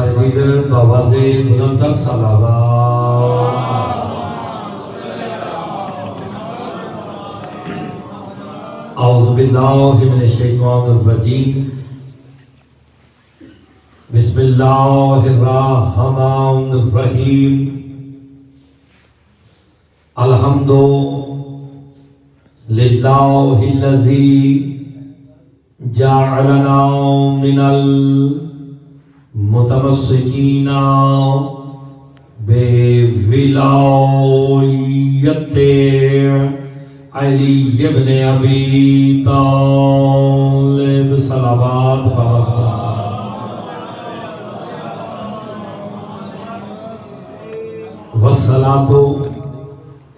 دیگر بآواز بلندتر صلوات۔ اعوذ باللہ من الشیطان الرجیم، بسم اللہ الرحمن الرحیم، الحمد للہ الذی جعلنا من المتمسکین بولایت علی ابن ابی طالب صلوات والصلاة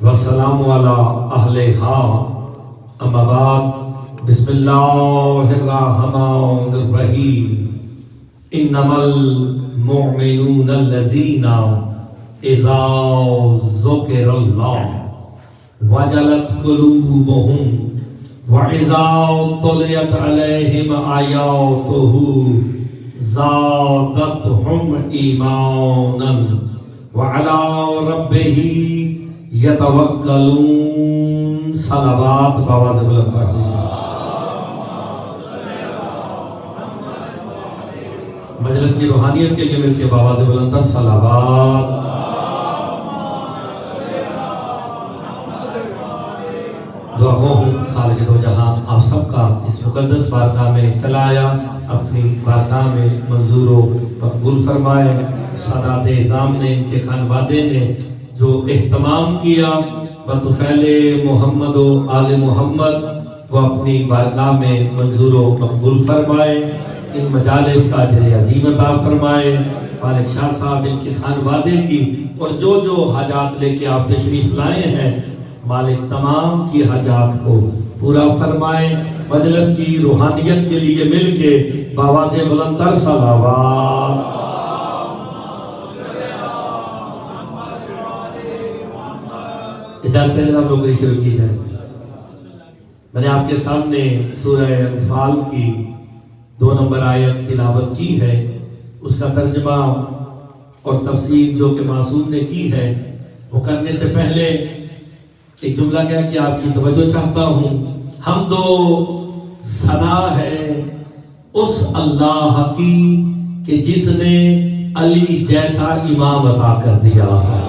والسلام علی اہلہا، اما بعد، بسم اللہ الرحمن الرحیم، انما المؤمنون الذین اذا ذکر اللہ وجلت قلوبهم وَإِذَا تُلِيَتْ عَلَيْهِمْ آيَاتُهُ زَادَتْهُمْ إِيمَانًا وَعَلَىٰ رَبِّهِمْ يَتَوَكَّلُونَ۔ صلوات بآواز بلند کر دیجیے۔ مجلس کی روحانیت کے لیے مل کے بآواز بلند تر صلوات۔ دعا گو ہوں خالق دو جہاں آپ سب کا اس مقدس بارگاہ میں صلاحیہ اپنی بارگاہ میں منظور و مقبول فرمائے۔ سادات اعظام نے، ان کے خانوادے نے جو اہتمام کیا بطفیل محمد و آل محمد، وہ اپنی بارگاہ میں منظور و مقبول فرمائے۔ ان مجالس کا اجر عظیم عطا فرمائے۔ مالک شاہ صاحب، ان کے خانوادے کی اور جو جو حاجات لے کے آپ تشریف لائے ہیں، مالک تمام کی حاجات کو پورا فرمائے۔ مجلس کی روحانیت کے لیے مل کے بآواز بلند تر صلوات۔ اجازت ہے آپ لوگ شروع کی جائے۔ میں نے آپ کے سامنے سورہ انفال کی 2 نمبر آیت تلاوت کی ہے، اس کا ترجمہ اور تفسیر جو کہ معصوم نے کی ہے، وہ کرنے سے پہلے ایک جملہ کہہ کہ آپ کی توجہ چاہتا ہوں۔ حمد و ثنا ہے اس اللہ کی کہ جس نے علی جیسا امام عطا کر دیا ہے۔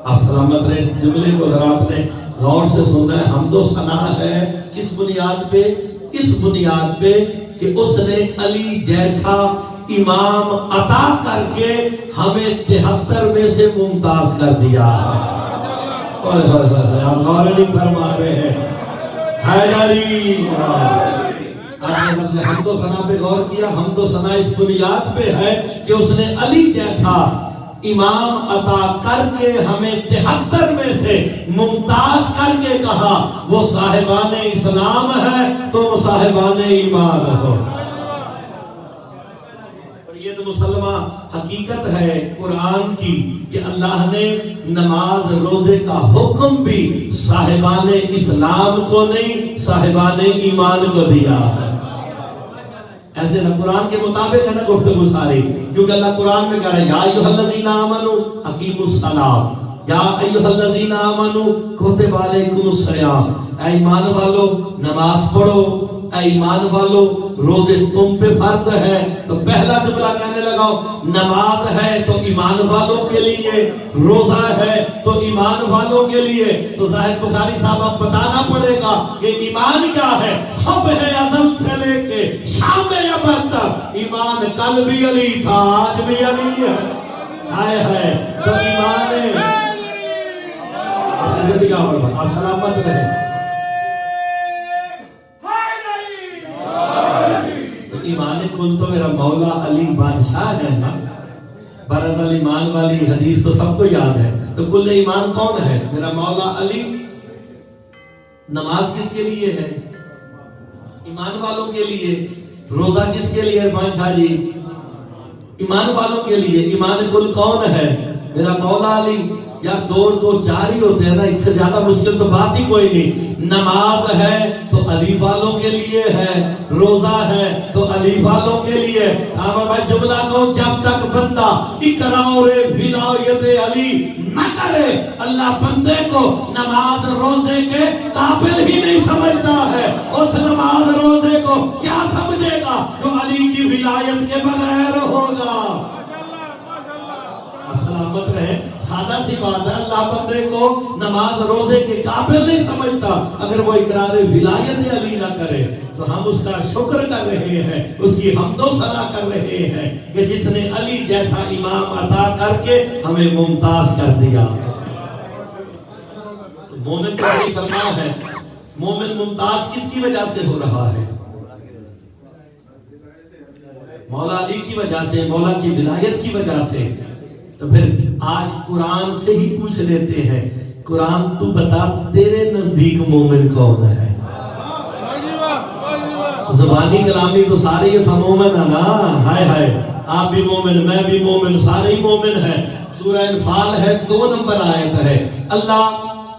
آپ سلامت رہے، اس جملے کو ذرا آپ نے غور سے سننا ہے۔ حمد و ثنا ہے کس بنیاد پہ؟ اس بنیاد پہ کہ اس نے علی جیسا امام عطا کر کے ہمیں 73 میں سے ممتاز کر دیا ہے۔ آپ غور نہیں فرما رہے ہیں۔ حیدری آپ نے حمد و ثنا پہ غور کیا۔ حمد و ثنا اس بنیاد پہ ہے کہ اس نے علی جیسا امام عطا کر کے ہمیں 73 میں سے ممتاز کر کے کہا وہ صاحبان اسلام ہے تو صاحبان ایمان ہو۔ یہ تو مسلمہ حقیقت ہے قرآن کی کہ اللہ نے نماز روزے کا حکم بھی صاحبان اسلام کو نہیں، صاحبان ایمان کو دیا ہے۔ ایسے نہ قرآن کے مطابق ہے نا گفتگو ساری، کیونکہ اللہ قرآن میں کہہ رہا ہے یا ایھا الذین آمنوا اقیموا الصلاۃ، یا ایھا الذین آمنوا کتب علیکم الصیام، اے ایمان والو نماز پڑھو، اے ایمان والو روزے تم پہ فرض ہے۔ تو پہلا جملہ کہنے لگا نماز ہے تو ایمان والوں کے لیے، روزہ ہے تو ایمان والوں کے لیے۔ تو ظاہر بخاری صاحب اب بتانا پڑے گا کہ ایمان کیا ہے۔ صبح ازل سے لے کے شام ابد تک ایمان کل بھی علی تھا، آج بھی علی ہے۔ تو ایمان ہے۔ آپ سلامت رہیں۔ ایمان کل تو میرا مولا علی بادشاہ ہے نا۔ برازل ایمان والی حدیث تو سب کو یاد ہے۔ تو کل ایمان کون ہے؟ میرا مولا علی۔ نماز کس کے لیے ہے؟ ایمان والوں کے لیے۔ روزہ کس کے لیے عرفان شاہ جی؟ ایمان والوں کے لیے۔ ایمان کل کون ہے؟ میرا مولا علی۔ یار دو چار ہی ہوتے ہیں نا، اس سے زیادہ مشکل تو بات ہی کوئی نہیں۔ نماز ہے تو علی والوں کے لیے ہے، روزہ ہے تو علی والوں کے لیے۔ میں جملہ کہوں، جب تک بندہ اقرار ولایت علی نہ کرے، اللہ بندے کو نماز روزے کے قابل ہی نہیں سمجھتا ہے۔ اس نماز روزے کو کیا سمجھے گا جو علی کی ولایت کے بغیر ہوگا؟ سلامت رہے، سادہ سی بات ہے، اللہ بندے کو نماز روزے کے قابل نہیں سمجھتا اگر وہ اقرار ولایت علی نہ کرے۔ تو ہم اس کا شکر کر رہے ہیں، اس کی حمد و ثنا کر رہے ہیں کہ جس نے علی جیسا امام عطا کر کے ہمیں ممتاز کر دیا۔ مومن کا یہ فرمان ہے، مومن ممتاز کس کی وجہ سے ہو رہا ہے؟ مولا علی کی وجہ سے، مولا کی ولایت کی وجہ سے۔ تو پھر آج قرآن سے ہی پوچھ لیتے ہیں، قرآن تو بتا تیرے نزدیک مومن کون ہے؟ زبانی کلامی تو سارے یہ سب مومن ہے نا، ہائے ہائے، آپ بھی مومن، میں بھی مومن، سارے ہی مومن ہیں۔ سورہ انفال ہے، 2 نمبر آیت ہے، اللہ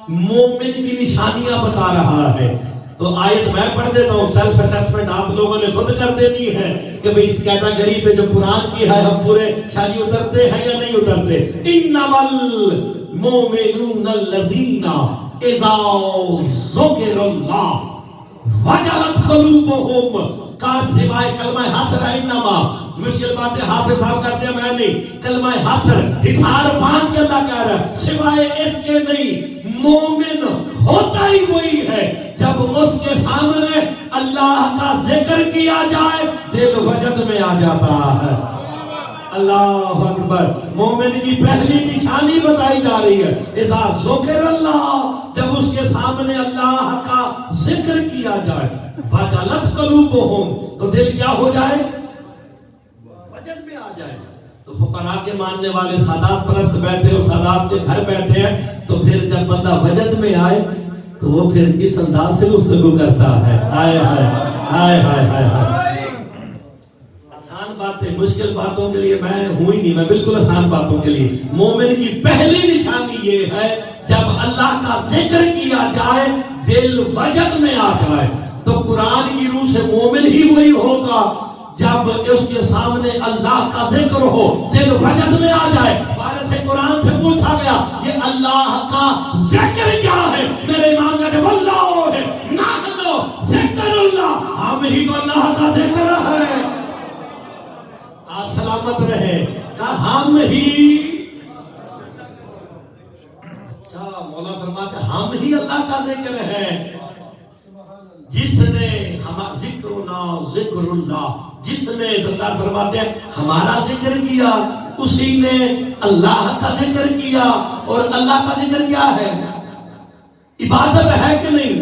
مومن کی نشانیاں بتا رہا ہے۔ تو آیت میں پڑھ دیتا ہوں، سیلف اسیسمنٹ آپ لوگوں نے خود کر دینی ہے کہ بھئی اس کیٹاگری پہ جو قرآن کی ہے ہم پورے شاید اترتے ہیں یا نہیں اترتے۔ انما المؤمنون الذین اذا ذکر اللہ وجلت قلوبہم، کار سوائے کلمہ حسر ہے، انما مشکل باتیں حافظ صاحب کرتے ہیں، میں نہیں، کلمہ حسر حصار باندھ کے اللہ کہہ رہا ہے، سوائے اس کے نہیں۔ مومن ہوتا ہی وہی ہے جب اس کے سامنے اللہ کا ذکر کیا جائے دل وجد میں آ جاتا ہے۔ اللہ اکبر، مومن کی پہلی نشانی بتائی جا رہی ہے، اذا ذکر اللہ، جب اس کے سامنے اللہ کا ذکر کیا جائے، وجلت قلوبہم، تو دل کیا ہو جائے؟ وجد میں آ جائے۔ تو فقراء کے ماننے والے سادات پرست بیٹھے اور سادات کے گھر بیٹھے ہیں، تو پھر جب بندہ وجد میں آئے تو وہ پھر کس انداز سے گفتگو کرتا ہے؟ آئے ہائے ہائے ہائے ہائے ہائے۔ آسان باتیں، مشکل باتوں کے لیے میں ہوں ہی نہیں، میں بالکل آسان باتوں کے لیے۔ مومن کی پہلی نشانی یہ ہے جب اللہ کا ذکر کیا جائے دل وجد میں آ جائے۔ تو قرآن کی روح سے مومن ہی وہی ہوگا جب اس کے سامنے اللہ کا ذکر ہو دل وجد میں آ جائے۔ وارث قرآن سے پوچھا گیا یہ اللہ کا ذکر کیا ہے؟ میرے امام نے کہا واللہ ہے، نحنو ذکر اللہ، ہم ہی تو اللہ کا ذکر ہے۔ آپ سلامت رہے، کہا ہم ہی، اچھا مولا فرماتے ہیں ہم ہی اللہ کا ذکر ہے۔ جس نے ذکرنا ذکر اللہ، جس نے سرکار فرماتے ہیں ہمارا ذکر کیا اسی نے اللہ کا ذکر کیا۔ اور اللہ کا ذکر کیا ہے؟ عبادت ہے کہ نہیں؟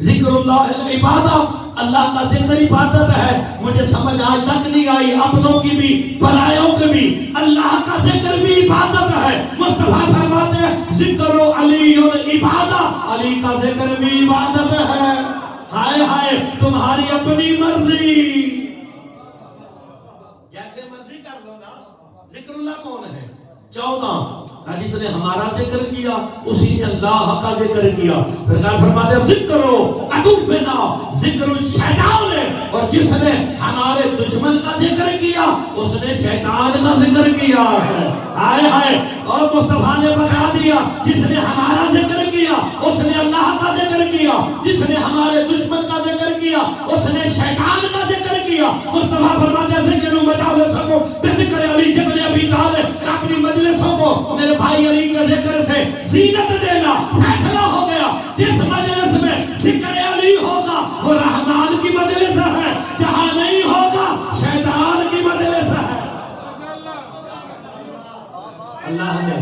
ذکر اللہ عبادت، اللہ کا ذکر عبادت ہے۔ مجھے سمجھ آج تک نہیں آئی، اپنوں کی بھی پرایوں کی بھی، اللہ کا ذکر بھی عبادت ہے۔ مصطفیٰ فرماتے ہیں ذکر علی عبادت، علی کا ذکر بھی عبادت ہے۔ ہائے ہائے تمہاری اپنی مرضی، جیسے مرضی کر لو نا۔ ذکر اللہ کون ہے؟ 14، جس نے ہمارا ذکر کیا اسی نے اللہ کا ذکر کیا۔ سرکار فرماتے ہیں ذکرو عدونا ذکر الشیطان ہے، اور جس نے ہمارے دشمن کا ذکر کیا اس نے شیطان کا ذکر کیا ہے۔ آئے ہائے، اور مصطفیٰ نے بتا دیا جس نے ہمارا ذکر کیا اس نے اللہ کا ذکر کیا، جس نے ہمارے دشمن کا ذکر کیا اس نے شیطان کا ذکر کیا۔ مصطفیٰ فرماتے ہیں ذکر مجالس کو بذکر علی ابن ابی طالب، اپنی مجلسوں کو میرے بھائی علی کے ذکر سے زینت دینا فیصلہ ہو گیا۔ جس مجلس میں ذکر علی ہوگا وہ رحمان کی مجلس ہے، جہاں نہیں ہوگا شیطان کی مجلس ہے۔ اللہ نے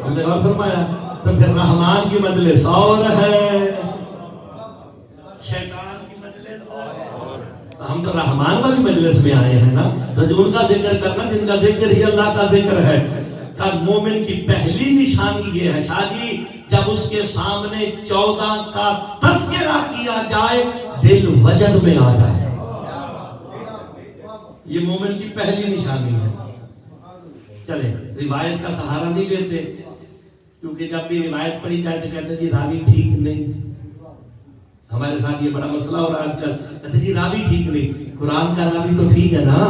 ہم نے اور فرمایا تو پھر رحمان کی مجلس اور ہے، شیطان کی مجلس اور، تو ہم تو رحمان والی مجلس میں آئے ہیں نا، تو جو ان کا ذکر کرنا جن کا ذکر ہی اللہ کا ذکر ہے۔ مومن کی پہلی نشانی یہ ہے شادی جب اس کے سامنے 14 کا تذکرہ کیا جائے دل وجد میں آ جائے۔ یہ مومن کی پہلی نشانی ہے. چلے روایت کا سہارا نہیں لیتے، کیونکہ جب بھی روایت پڑھی جائے تو کہتے ہیں جی راوی ٹھیک نہیں. ہمارے ساتھ یہ بڑا مسئلہ ہو رہا ہے آج کل، کہتے ہیں جی راوی ٹھیک نہیں. قرآن کا راوی تو ٹھیک ہے نا.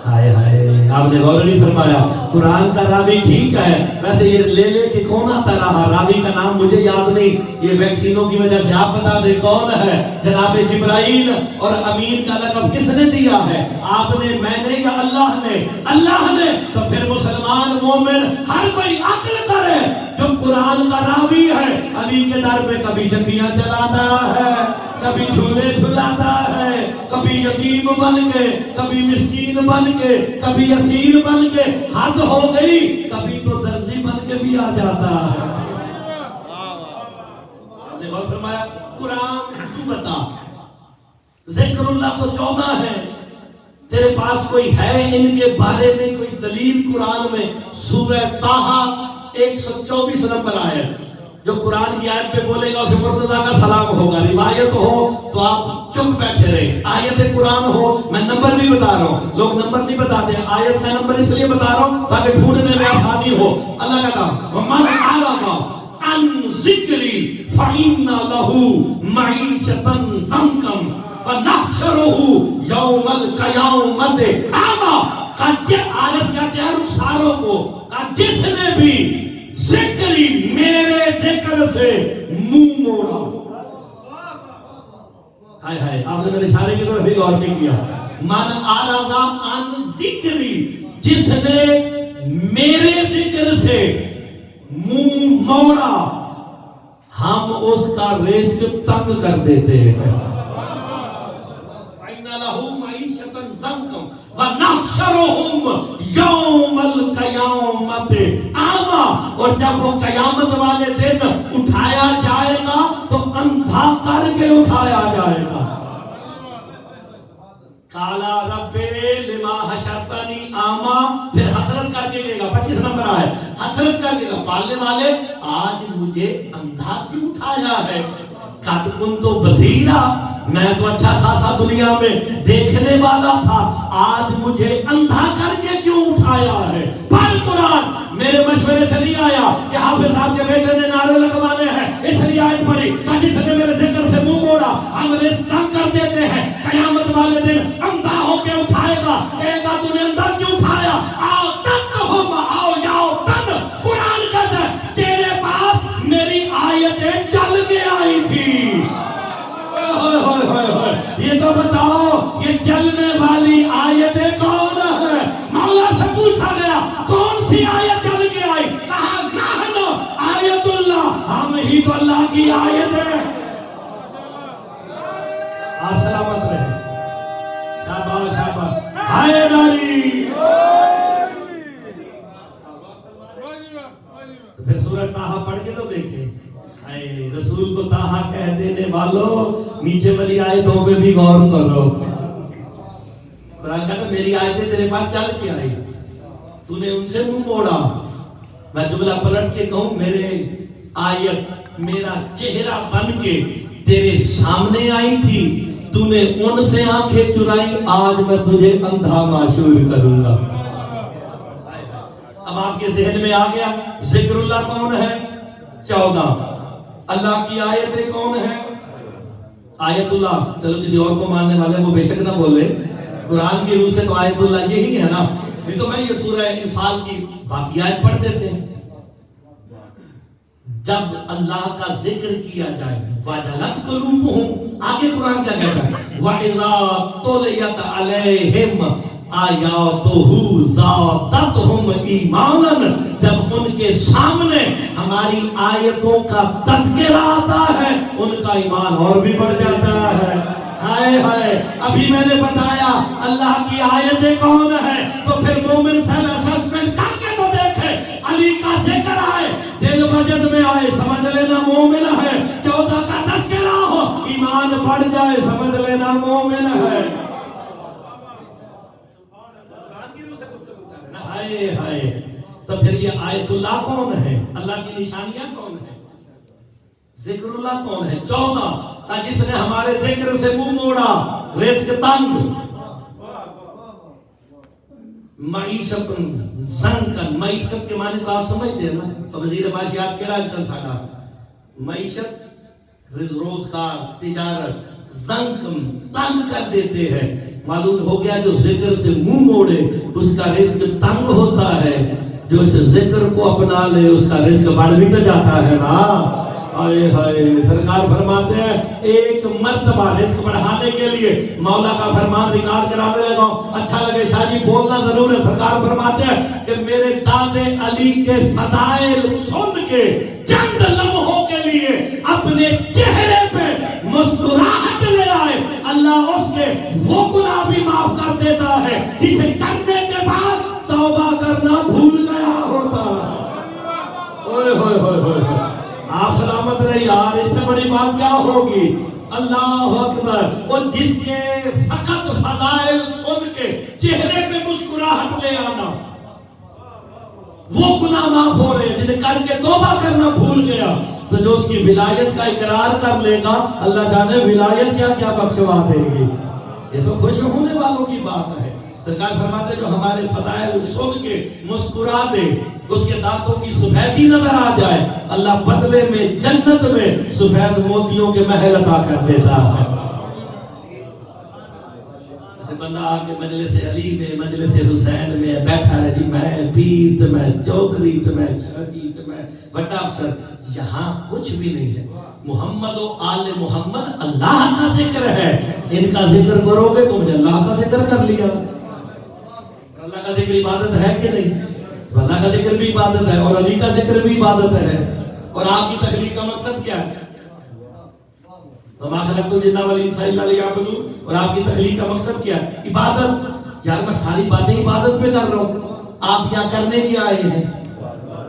ہائے ہائے، آپ نے غور نہیں فرمایا. قرآن کا راوی ٹھیک ہے، ویسے یہ لے لے کے کون آتا رہا، راوی کا نام مجھے یاد نہیں. یہ ویکسینوں کی وجہ سے آپ بتا دیں کون ہے. جناب جبرائیل. اور امین کا لقب کس نے دیا ہے؟ آپ نے، میں نے، یا اللہ نے؟ اللہ نے. تو پھر مسلمان مومن ہر کوئی عقل کرے، جو قرآن کا راوی ہے علی کے در پہ کبھی جھکیاں چلاتا ہے، کبھی جھولے جھلاتا ہے، کبھی یتیم بن کے، کبھی مسکین بن کے، کبھی اسیر بن کے، حد ہو گئی کبھی تو درزی بن کے بھی آ جاتا ہے. آپ نے غور فرمایا. قرآن تو بتا، ذکر اللہ تو 14 ہے، تیرے پاس کوئی ہے ان کے بارے میں کوئی دلیل قرآن میں؟ سورہ طٰہٰ 124 نمبر آیت، جو قرآن کی آیت پہ بولے گا اسے مرتضیٰ کا سلام ہوگا. روایت ہو تو آپ چپ بیٹھے رہے، آیت قرآن ہو. میں نمبر بھی بتا رہا ہوں، لوگ نمبر نہیں بتاتے، آیت کا نمبر اس لیے بتا رہا ہوں تاکہ ڈھونڈنے میں آسانی ہو. اللہ کا کام وَمَنْ أَعْرَضَ عَنْ ذِكْرِي فَإِنَّ لَهُ مَعِيشَةً ضَنْكًا وَنَحْشُرُهُ يَوْمَ الْقِيَامَةِ أَعْمَىٰ. عارف کہتے ہیں رخساروں کو، جس نے بھی ذکری میرے ذکر سے منہ موڑا. ہائے ہائے، آپ نے میرے اشارے کی طرف بھی غور نہیں کیا. من اعرض عن ذکری، جس نے میرے ذکر سے منہ موڑا، ہم اس کا رزق تنگ کر دیتے ہیں. فَإِنَّ لَهُ مَعِيشَةً ضَنْكًا وَنَحْشُرُهُمْ يَوْمَ الْقِيَامَةِ أَعْمَىٰ. اور جب وہ قیامت والے دن اٹھایا جائے گا تو اندھا کر کے اٹھایا جائے گا. قَالَ رَبِّ لِمَا حَشَرْتَنِي أَعْمَىٰ. پھر حسرت کر کے گئے گا، 25 نمبر آئے، حسرت کر کے گا، پالنے والے آج مجھے اندھا کیوں اٹھایا ہے؟ قَدْ كُنْتُ بَصِيرًا، میں تو اچھا خاصا دنیا میں دیکھنے والا تھا، آج مجھے اندھا کر کے کیوں اٹھایا ہے؟ پڑھ قرآن. میرے مشورے سے نہیں آیا کہ حافظ صاحب کے بیٹے نے نعرے لگوانے ہیں اس لیے آیت پڑھی تاکہ جس نے میرے ذکر سے منہ موڑا ہم رزق تنگ کر دیتے ہیں. قیامت والے دن اندھا ہو کے اٹھائے گا، کہے گا تو نے اندھا کیوں اٹھایا؟ آؤ تن ہم آؤ یاؤ تن. قرآن کہتا ہے تیرے پاس میری آیتیں چل کے آئی تھی. یہ تو بتاؤ یہ چلنے والی آیتیں کون ہے؟ مولا سے پوچھا گیا کون سی آیت چل کے آئی؟ کہا نحن آیت اللہ، ہم ہی تو اللہ کی آیت ہے. آپ سلامت رہے. شاباش شاباش. ہائے ناری. پھر سورہ طٰہٰ پڑھ کے تو دیکھیں. رسول کو طٰہٰ کہہ دینے والوں نیچے والی آیتوں پہ بھی غور کرو. قرآن کہتا میری آیتیں تیرے پاس چل کے آئی، تو نے ان سے منہ موڑا. میں جملہ پلٹ کے کہوں، میرے آیت میرا چہرہ بن کے تیرے سامنے آئی تھی، تو نے ان سے آنکھیں چرائی، آج میں تجھے اندھا معشور کروں گا. اب آپ کے ذہن میں آ گیا ذکر اللہ کون ہے؟ 14. اللہ کی آیتیں کون ہیں؟ آیت اللہ. چلو کسی اور کو ماننے والے وہ بے شک نہ بولے، قرآن کی روح سے تو آیت اللہ یہی ہے نا. نہیں تو میں یہ سورہ انفال کی باقی آیت پڑھ دیتے ہیں. جب اللہ کا ذکر کیا جائے وَجَلَتْ قُلُوبُهُمْ، آگے قرآن کیا کہتا ہے وَإِذَا تُلِيَتْ عَلَيْهِمْ آیاتُهُ زَادَتْهُمْ ایمانا. جب ان کے سامنے ہماری آیتوں کا تذکرہ آتا ہے ان کا ایمان اور بھی بڑھ جاتا ہے. ہائے ہائے، ابھی میں نے بتایا اللہ کی آیتیں کون ہیں، تو پھر مومن سیلف اسسمنٹ کر کے تو دیکھے. علی کا ذکر آئے، دل وجد میں آئے، سمجھ لینا مومن ہے. 14 کا تذکرہ ہو، ایمان بڑھ جائے، سمجھ لینا مومن ہے. ہائے ہائے. تو پھر یہ آیت اللہ کون ہے؟ اللہ کی نشانیاں کون ہیں؟ ذکر اللہ کون ہے؟ 14 کا جس نے ہمارے ذکر سے منہ موڑا، رزق تنگ. معیشت زنکن، معیشت کے معنی تو آپ سمجھتے ہیں نا، وزیر معاشیات کیڑا اجکل ساڈا معیشت روزگار تجارت زنکن تنگ کر دیتے ہیں. معلوم ہو گیا جو ذکر سے منہ موڑے اس کا رزق تنگ ہوتا ہے، جو اس ذکر کو اپنا لے اس کا رزق بڑھ بھی تو جاتا ہے نا. آئے ہائے سرکار فرماتے ہیں ایک مرتبہ رزق بڑھانے کے لیے مولا کا فرمان ریکارڈ کرانے لگا. اچھا لگے شاہ جی بولنا ضرور ہے. سرکار فرماتے ہیں کہ میرے دادے علی کے فضائل سن کے چند لمحوں کے لیے اپنے چہرے پہ مسکراہٹ لے آئے، اللہ اس کے وہ گناہ بھی معاف کر دیتا ہے جسے کرنے کے بعد توبہ کرنا بھول گیا ہوتا. اوئے ہوئے ہوئے ہوئے آپ سلامت رہے یار، اس سے بڑی بات کیا ہوگی. اللہ اکبر. اور جس کے فقط فضائل سن کے چہرے پہ مسکراہٹ لے آنا، وہ گناہ معاف ہو رہے ہیں جنہیں کر کے توبہ کرنا بھول گیا. تو جو اس کی ولایت کا اقرار کر لے گا اللہ جانے ولایت کیا کیا بخشوا دے گی. یہ تو خوش ہونے والوں کی بات ہے. سرکار فرماتے جو ہمارے فضائل سن کے مسکرا دے، اس کے دانتوں کی سفیدی نظر آ جائے، اللہ بدلے میں جنت میں سفید موتیوں کے محل عطا کر دیتا ہے. ایسے بندہ آ کے مجلس علی میں مجلس حسین میں بیٹھا رہے جی میں پیر تو میں چودھری تو میں شاہی تو میں بڑا افسر، یہاں کچھ بھی نہیں ہے. محمد و آل محمد اللہ کا ذکر ہے. ان کا ذکر کرو گے تو نے اللہ کا ذکر کر لیا. اللہ کا ذکر عبادت ہے کہ نہیں؟ اللہ کا ذکر بھی عبادت ہے اور علی کا ذکر بھی عبادت ہے. اور آپ کی تخلیق کا مقصد کیا ہے؟ وما خلقت الجن والانس الا لیعبدون. اور آپ کی تخلیق کا مقصد کیا ہے؟ عبادت. یار میں ساری باتیں عبادت پہ کر رہا ہوں، آپ یہاں کرنے کے آئے ہیں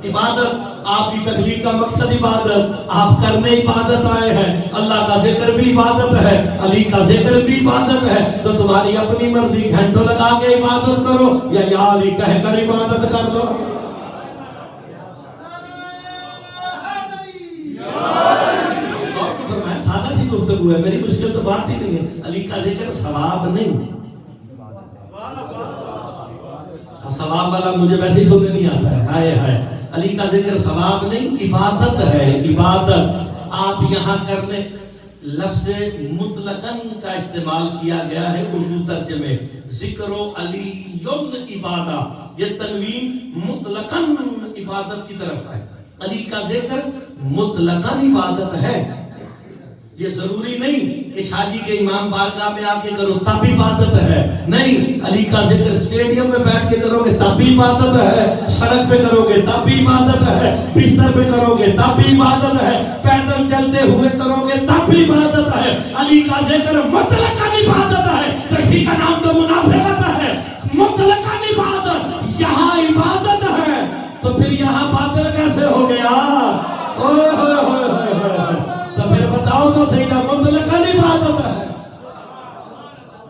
عبادت. آپ کی تخلیق کا مقصد عبادت، آپ کرنے عبادت آئے ہیں. اللہ کا ذکر بھی عبادت ہے، علی کا ذکر بھی عبادت ہے. تو تمہاری اپنی مرضی، گھنٹوں لگا کے عبادت کرو یا علی کہہ کر عبادت کر لو. سادہ سی گفتگو ہے، میری مشکل تو بات ہی نہیں ہے. علی کا ذکر ثواب نہیں، ثواب والا مجھے ویسے ہی سننے نہیں آتا ہے. ہائے ہائے علی کا ذکر ثواب نہیں، عبادت ہے. عبادت آپ یہاں کرنے لفظ مطلقاً کا استعمال کیا گیا ہے اردو ترجمے. ذکر و علی عبادہ، یہ تنوین مطلقاً عبادت کی طرف ہے. علی کا ذکر مطلقاً عبادت ہے. یہ ضروری نہیں کہ شاہ جی کے امام بارگاہ میں آ کے کرو تب عبادت ہے. نہیں، علی کا ذکر اسٹیڈیم میں بیٹھ کے کرو گے تب بھی عبادت ہے، سڑک پہ کرو گے تب بھی عبادت ہے، بستر پہ کرو گے تب بھی عبادت ہے، پیدل چلتے ہوئے کرو گے تب بھی عبادت ہے. علی کا ذکر مطلقاً عبادت ہے. کسی کا نام تو منافقت ہے. مطلقاً عبادت، یہاں عبادت ہے تو پھر یہاں باطل کیسے ہو گیا؟ اوہ ہوئے ہوئے ہوئے ہوئے. تو پھر بتاؤ تو صحیح نا، مطلقاً عبادت ہے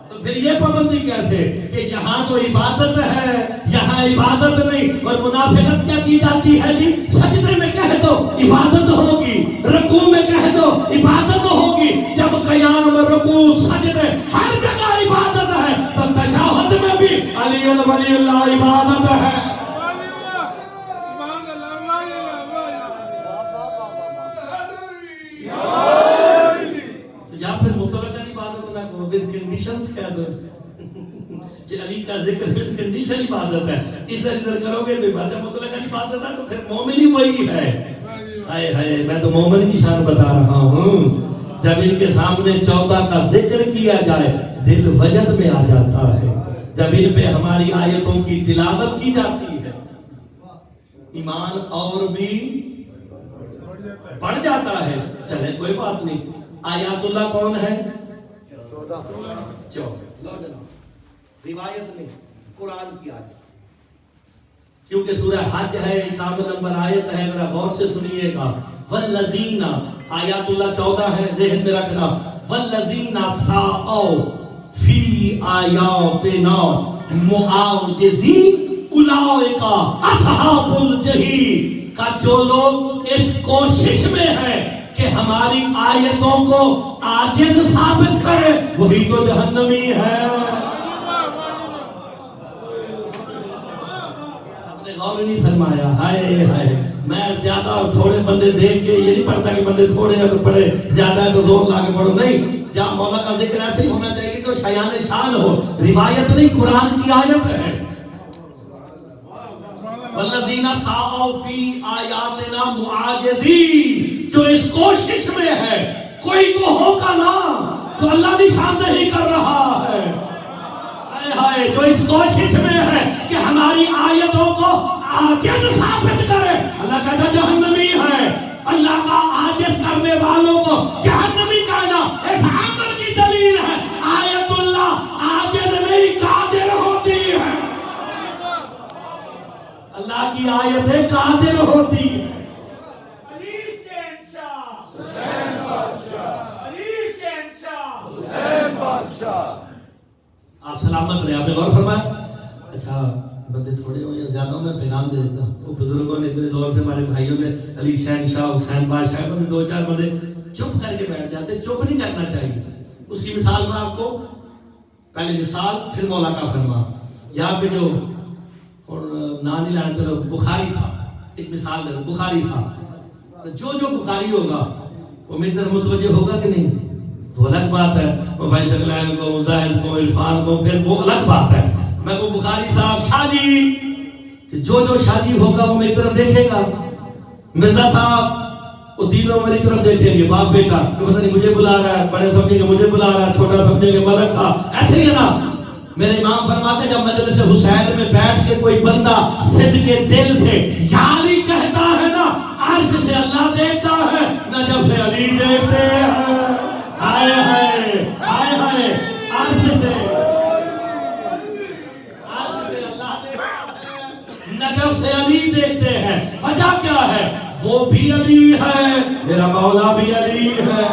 تو پھر یہ پابندی کیسے کہ یہاں تو عبادت ہے یہاں عبادت نہیں. اور منافقت کیا کی جاتی ہے جی؟ سجدے میں کہہ دو عبادت ہوگی، رکوع میں کہہ دو عبادت ہوگی. جب قیام رکوع سجدے ہر جگہ عبادت ہے تو تشہد میں بھی علی ولی اللہ عبادت ہے. یا پھر مطلقاً عبادت نہ کرو، ود کنڈیشنز کہہ دو کہ علی کا ذکر ود کنڈیشن عبادت ہے. اس طرح کرو گے تو عبادت مطلقاً عبادت ہے تو پھر مومن ہی وہی ہے. ہائے ہائے میں تو مومن کی شان بتا رہا ہوں. جب ان کے سامنے 14 کا ذکر کیا جائے دل وجد میں آ جاتا ہے. جب ان پہ ہماری آیتوں کی تلاوت کی جاتی ہے ایمان اور بھی بڑھ جاتا ہے. چلے کوئی بات نہیں. آیات اللہ کون ہے؟ 14 روایت نہیں، قرآن کی آیت. کیونکہ سورہ حج ہے، 51 نمبر آیت ہے. ذرا غور سے سنیے گا. والذین، آیات اللہ 14 ہے، ذہن میں رکھنا. والذین سعوا فی آیاتنا معاجزین اولئک اصحاب الجحیم. کا جو لوگ اس کوشش میں ہیں کہ ہماری آیتوں کو عاجز ثابت کرے وہی تو جہنمی ہے. غور نہیں فرمایا. ہائے ہائے میں زیادہ اور تھوڑے بندے دیکھ کے یہ نہیں پڑھتا کہ بندے تھوڑے ہیں تو پڑھے, زیادہ تو زور لا کے پڑھو. نہیں, جہاں مولا کا ذکر ایسے ہی ہونا چاہیے تو شایان شان ہو. روایت نہیں, قرآن کی آیت ہے. والذین سعوا فی آیاتنا معاجزین, جو اس کوشش میں ہے کوئی تو ہوگا نا تو اللہ نشاندہی کر رہا ہے. ہائے جو اس کوشش میں ہے کہ ہماری آیتوں کو عاجز ثابت کرے, اللہ کہتا جہنمی ہے. اللہ کا عاجز کرنے والوں کو جہنمی کہنا اس عمل کی دلیل ہے. آیت اللہ عاجز نہیں قادر ہوتی ہے. اللہ کی آیتیں قادر ہوتی ہیں. آپ سلامت رہے. آپ نے غور فرمایا. اچھا بندے تھوڑے ہو یا زیادہ ہو, میں پیغام دے دیتا ہوں. وہ بزرگوں نے اتنے زور سے, ہمارے بھائیوں نے, علی شہنشاہ, حسین بادشاہ, بندے دو چار بندے چپ کر کے بیٹھ جاتے. چپ نہیں کرنا چاہیے. اس کی مثال میں آپ کو پہلے مثال پھر مولا کا فرما. یہاں پہ جو نام نہیں لانا, چلو بخاری صاحب ایک مثال دے. بخاری صاحب جو بخاری ہوگا وہ میری طرف متوجہ ہوگا کہ نہیں, وہ الگ بات ہے. وہ بھائی شکلین کو, زاہد کو, عرفان کو, پھر وہ الگ بات ہے. میں کو بخاری صاحب شادی, کہ جو شادی ہوگا وہ میری طرف دیکھے گا. مرزا صاحب وہ تینوں میری طرف دیکھیں گے, باپ بیٹا, کہ پتہ نہیں مجھے بلا رہا ہے, بڑے سمجھیں گے مجھے بلا رہا ہے, چھوٹا سمجھیں گے ملک صاحب. ایسے ہی ہے نا. میرے امام فرماتے جب مجلس حسین میں بیٹھ کے کوئی بندہ صدق کے دل سے یا علی کہتا ہے نا, عرش سے اللہ دیکھتا ہے, نجف سے علی دیکھتے ہیں. ہائے ہائے ہائے ہائے, عرش سے اللہ دیکھتا ہے, نجف سے علی دیکھتے ہیں. وجہ کیا ہے؟ وہ بھی علی ہے, میرا مولا بھی علی ہے.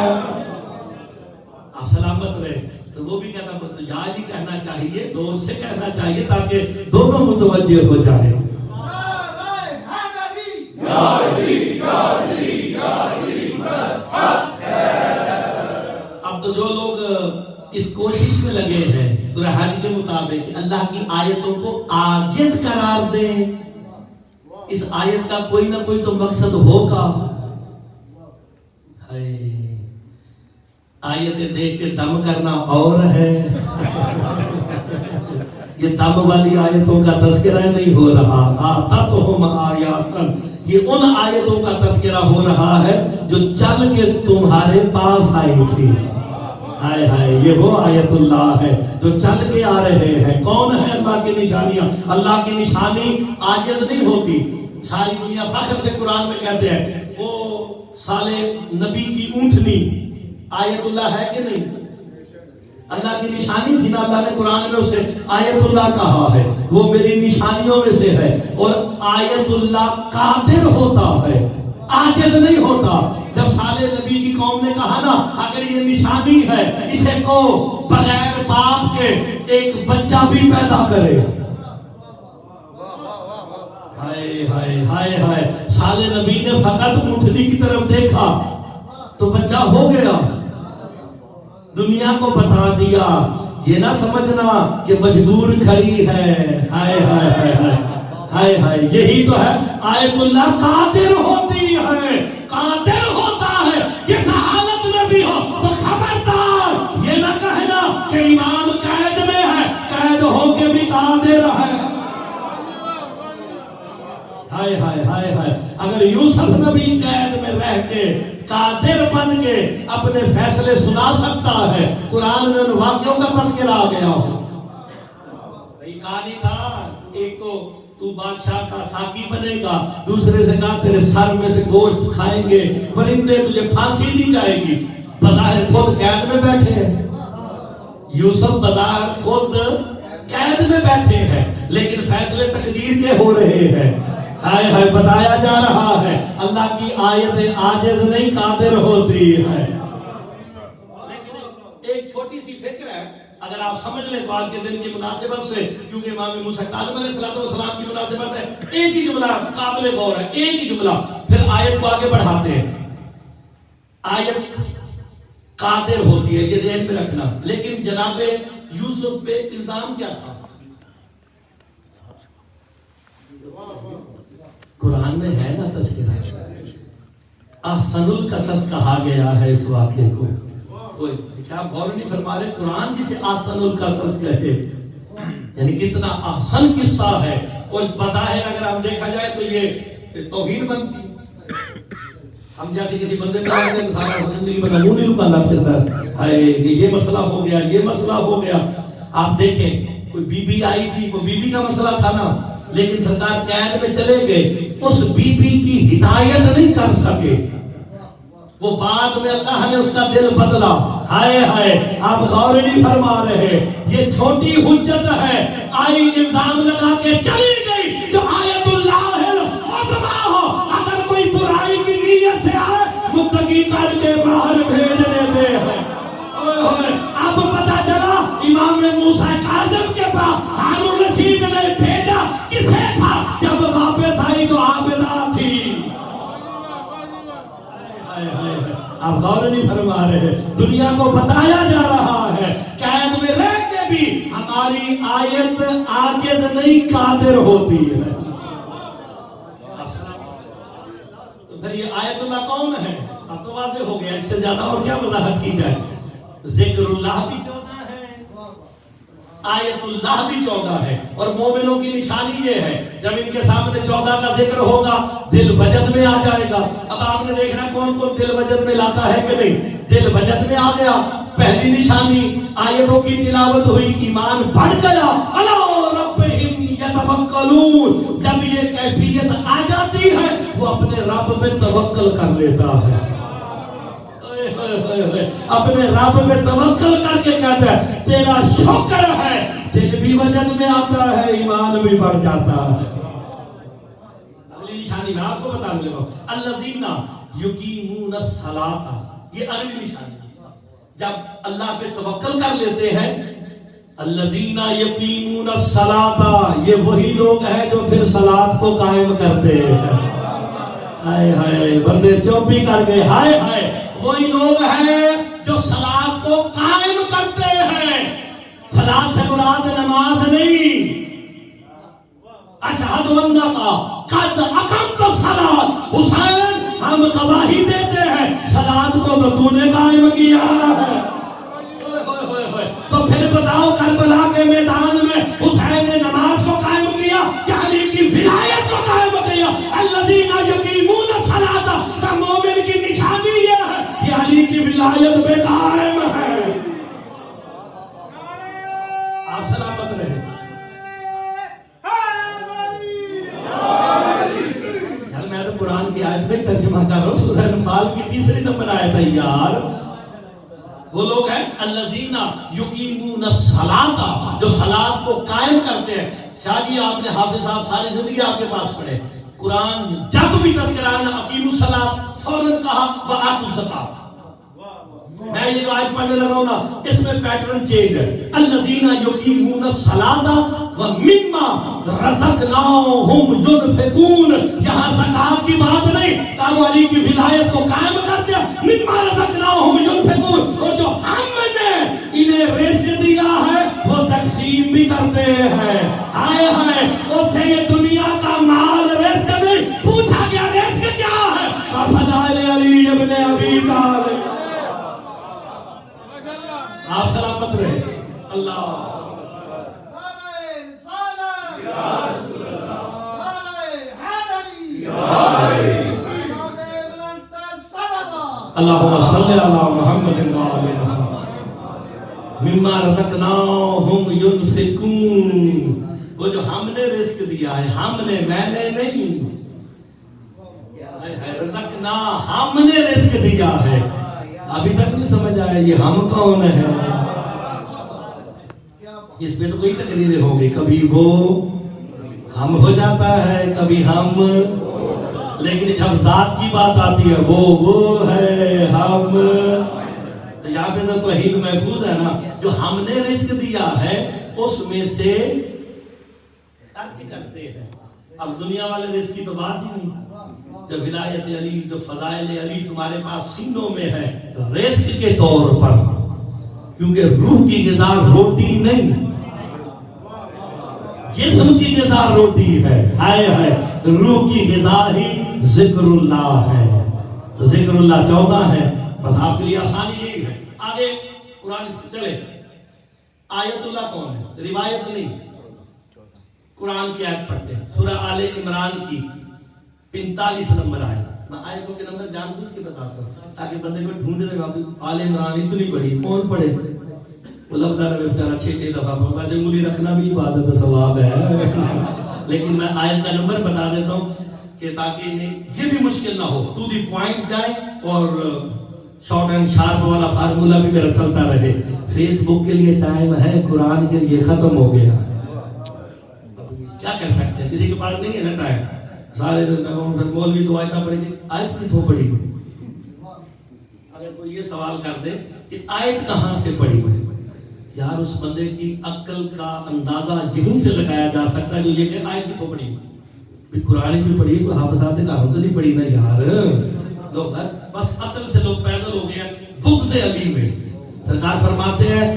آپ سلامت رہے. تو وہ بھی کہتا ہے یا علی کہنا چاہیے, زور سے کہنا چاہیے تاکہ دونوں متوجہ ہو جائیں. اب تو جو لوگ اس کوشش میں لگے ہیں سورہ حج کے مطابق اللہ کی آیتوں کو عاجز قرار دیں, اس آیت کا کوئی نہ کوئی تو مقصد ہوگا. آیتیں دیکھ کے دم کرنا اور ہے, یہ دم والی آیتوں کا تذکرہ نہیں ہو رہا. آتتہم آیاتن, یہ ان آیتوں کا تذکرہ ہو رہا ہے جو چل کے تمہارے پاس آئی تھی. ہائے ہائے, یہ وہ آیت اللہ ہے جو چل کے آ رہے ہیں. کون ہے اللہ کی نشانیاں؟ اللہ کی نشانی عاجز نہیں ہوتی. ساری دنیا فخر سے قرآن میں کہتے ہیں وہ سالے نبی کی اونٹنی آیت اللہ ہے کہ نہیں؟ اللہ کی نشانی تھی نا, اللہ نے قرآن میں اسے آیت اللہ کہا ہے, وہ میری نشانیوں میں سے ہے. اور آیت اللہ قادر ہوتا ہے, عاجز نہیں ہوتا. جب سالے نبی کی قوم نے کہا نا اگر یہ نشانی ہے اسے کو بغیر باپ کے ایک بچہ بھی پیدا کرے. ہائے ہائے ہائے ہائے, سالے نبی نے فقط اونٹنی کی طرف دیکھا تو بچہ ہو گیا, دنیا کو بتا دیا. یہ نہ سمجھنا کہ مجبور کھڑی ہے. ہائے ہائے ہائے ہائے ہائے ہائے, یہی تو ہے آیت اللہ قادر ہوتی ہے, قادر ہوتا ہے. جس حالت میں بھی ہو تو خبردار یہ نہ کہنا کہ امام قید میں ہے, قید ہو کے بھی قادر ہے. ہائے ہائے ہائے ہائے, اگر یوسف نبی قید میں رہ کے قادر بن کے اپنے فیصلے سنا سکتا ہے, قرآن میں ان واقعوں کا تذکرہ آ گیا ہو. کہانی تھا ایک کو تو بادشاہ کا ساقی بنے گا, دوسرے سے کہا تیرے سر میں سے گوشت کھائیں گے پرندے, تجھے پھانسی دی جائے گی. بظاہر خود قید میں بیٹھے ہیں, یوسف بظاہر خود قید میں بیٹھے ہیں, لیکن فیصلے تقدیر کے ہو رہے ہیں. ہائے ہائے, بتایا جا رہا ہے اللہ کی آیتیں عاجز نہیں قادر ہوتی ہے. ایک چھوٹی سی فکر ہے, اگر آپ سمجھ لیں تو آج کے دن کی مناسبت سے, کیونکہ امام موسیٰ کاظم علیہ السلام کی مناسبت ہے, ایک ہی جملہ قابل غور ہے, ایک ہی جملہ, پھر آیت کو آگے بڑھاتے ہیں. آیت قادر ہوتی ہے, یہ ذہن میں رکھنا. لیکن جناب یوسف پہ الزام کیا تھا؟ قرآن میں ہے نا تذکرہ، احسن القصص کہا گیا ہے اس واقعے کو. کوئی کیا غور نہیں فرما رہے؟ قرآن جسے احسن القصص کہتے یعنی کتنا احسن قصہ ہے. اور بظاہر اگر ہم دیکھا جائے تو یہ توہین بنتی. ہم جیسے کسی بندے کو آتے ہیں سارا زندگی میں نمونی لکانا پھرتا ہے کہ یہ مسئلہ ہو گیا، یہ مسئلہ ہو گیا. آپ دیکھیں کوئی بی بی آئی تھی، وہ بی بی کا مسئلہ تھا نا، لیکن سرکار قید میں چلے گئے، اس بی بی کی ہدایت نہیں کر سکے. وہ بعد میں اللہ نے اس کا دل بدلا. ہائے ہائے، آپ غور نہیں فرما رہے. یہ چھوٹی حجت ہے، آئی الزام لگا کے چلی گئی جو آیت اللہ العظمیٰ ہو. اگر کوئی برائی کی نیت سے آئے متقی کر کے باہر بھیج دیتے ہیں. اب پتہ چلا امام موسیٰ کاظم کے پاس ہارون رشید نے بھیجا کسے تھا؟ جب واپس آئی تو عابدہ تھی. آپ غور نہیں فرما رہے. دنیا کو بتایا جا رہا ہے قید میں رہ کے بھی ہماری آیت عاجز نہیں قادر ہوتی ہے. تو پھر یہ آیت اللہ کون ہے؟ اب تو واضح ہو گیا، اس سے زیادہ اور کیا وضاحت کی جائے. ذکر اللہ بھی 14 ہے، آیت اللہ بھی 14 ہے. اور مومنوں کی نشانی یہ ہے جب ان کے سامنے 14 کا ذکر ہوگا دل وجد میں آ جائے گا. اب آپ نے دیکھنا کون کون دل وجد میں لاتا ہے کہ نہیں. دل وجد میں آ گیا، پہلی نشانی آیتوں کی تلاوت ہوئی، ایمان بڑھ گیا. الا ربہم یتوکلون، جب یہ کیفیت آ جاتی ہے وہ اپنے رب پہ توکل کر لیتا ہے. اپنے رب پہ توکل کر کے کہتا ہے تیرا شکر ہے. دل بھی وجد میں آتا ہے، ایمان بھی بڑھ جاتا ہے. اگلی نشانی میں آپ کو بتانے لگا، الذین یقیمون الصلاۃ، یہ اگلی نشانی. جب اللہ پہ توکل کر لیتے ہیں، الذین یقیمون الصلاۃ، یہ وہی لوگ ہیں جو پھر صلاۃ کو قائم کرتے ہیں. ہائے ہائے، بندے چوپی کر گئے. ہائے ہائے، وہی لوگ ہیں جو صلاۃ کو قائم کرتے ہیں. صلاۃ سے مراد نماز نہیں. اشہد انک قد اقمت الصلاۃ، حسین ہم گواہی دیتے ہیں صلاۃ کو تو تو نے قائم کیا ہے. تو پھر بتاؤ کربلا کے میدان میں حسین نے نماز کو قائم کیا کہ علی کی ولایت کو قائم کیا. الذین یقیمون الصلاۃ، کا مومن کی نشانی یہ ہے کہ علی کی ولایت پہ قائم ہے. آپ سلامت رہے. یار میں تو قرآن کی آیت کا ترجمہ کر رہا ہوں، سورہ انفال کی 3 نمبر آیت ہے یار. وہ لوگ ہیں الذین یقیمون الصلاۃ، جو صلاۃ کو قائم کرتے ہیں. شاہ جی آپ نے حافظ صاحب ساری زندگی آپ کے پاس پڑھے، قرآن جب بھی تذکرہ ہے اقیم الصلاۃ فوراً کہا وآتوا الزکاۃ. میں یہ جو آیت پڑھنے لگا ہوں نا اس میں پیٹرن چینج ہے. الذین یقیمون الصلاۃ ومما رزقناہم ینفقون، یہاں زکات کی بات نہیں، کعبہ علی کی ولایت کو قائم کر دیا. مما رزقناہم ینفقون، اور جو ہم نے انہیں رزق دیا ہے وہ تقسیم بھی کرتے ہیں. ہائے ہائے، اس سے یہ دنیا کا مال رزق نہیں. پوچھا گیا رزق کیا ہے؟ فضائل علی ابن ابی طالب. آپ سلامت رہے. اللہ اللہم صلی علی محمد وآل محمد. مما رزقناہم ینفقون، وہ جو ہم نے رزق دیا ہے، ہم نے، میں نے نہیں. رزقنا، ہم نے رزق دیا ہے. ابھی تک نہیں سمجھ آیا یہ ہم کون ہے. اس میں تو کوئی تقریریں ہوں گی، کبھی وہ ہم ہو جاتا ہے، کبھی ہم، لیکن جب ذات کی بات آتی ہے وہ ہے ہم. تو یہاں پہ تو توحید محفوظ ہے نا. جو ہم نے رزق دیا ہے اس میں سے خرچ کرتے ہیں. اب دنیا والے رزق کی تو بات ہی نہیں. جب ولایت علی، جو فضائل علی تمہارے پاس سینوں میں ہے رزق کے طور پر، کیونکہ روح کی غذا روٹی نہیں، جسم کی غذا روٹی ہے. ہائے ہائے، روح کی غذا ہی ذکر اللہ ہے. تو ذکر اللہ 14 ہے. بس آپ کے لیے آسانی یہی ہے. آگے قرآن چلے. آیت اللہ کون ہے؟ روایت نہیں، قرآن کی آیت پڑھتے ہیں. سورہ آل عمران کی 45 نمبر آیت. میں آیتوں کے نمبر جان بوجھ کے بتاتا ہوں تاکہ بندے کو ڈھونڈنے میں. آل عمران اتنی بڑی کون پڑھے؟ وہ لبدہ رہے بیچارہ 6 دفعہ پڑھو. ویسے انگلی رکھنا بھی عبادت و ثواب ہے لیکن میں آیت کا نمبر بتا دیتا ہوں کہ تاکہ یہ بھی مشکل نہ ہو. ٹو دی پوائنٹ جائیں اور شارٹ اینڈ شارپ والا فارمولا بھی میرا چلتا رہے. فیس بک کے لیے ٹائم ہے، قرآن کے لیے ختم ہو گیا. کیا کر سکتے ہیں؟ کسی کے پاس نہیں ہے نا ٹائم. سارے دن مولوی تو آیتیں پڑھے گی. آیت کتوں پڑھی؟ اگر کوئی یہ سوال کر دے کہ آیت کہاں سے پڑھی ہوئی، یار اس بندے کی عقل کا اندازہ یہیں سے لگایا جا سکتا ہے جو یہ کہ آیت کتوں پڑھی ہوئی. قرآن کی پڑھی، کوئی حافظات کاروں تو نہیں پڑھی نا یار. لوگ بس عقل سے لوگ پیدل ہو گئے ہیں بغض علی میں. سرکار فرماتے ہیں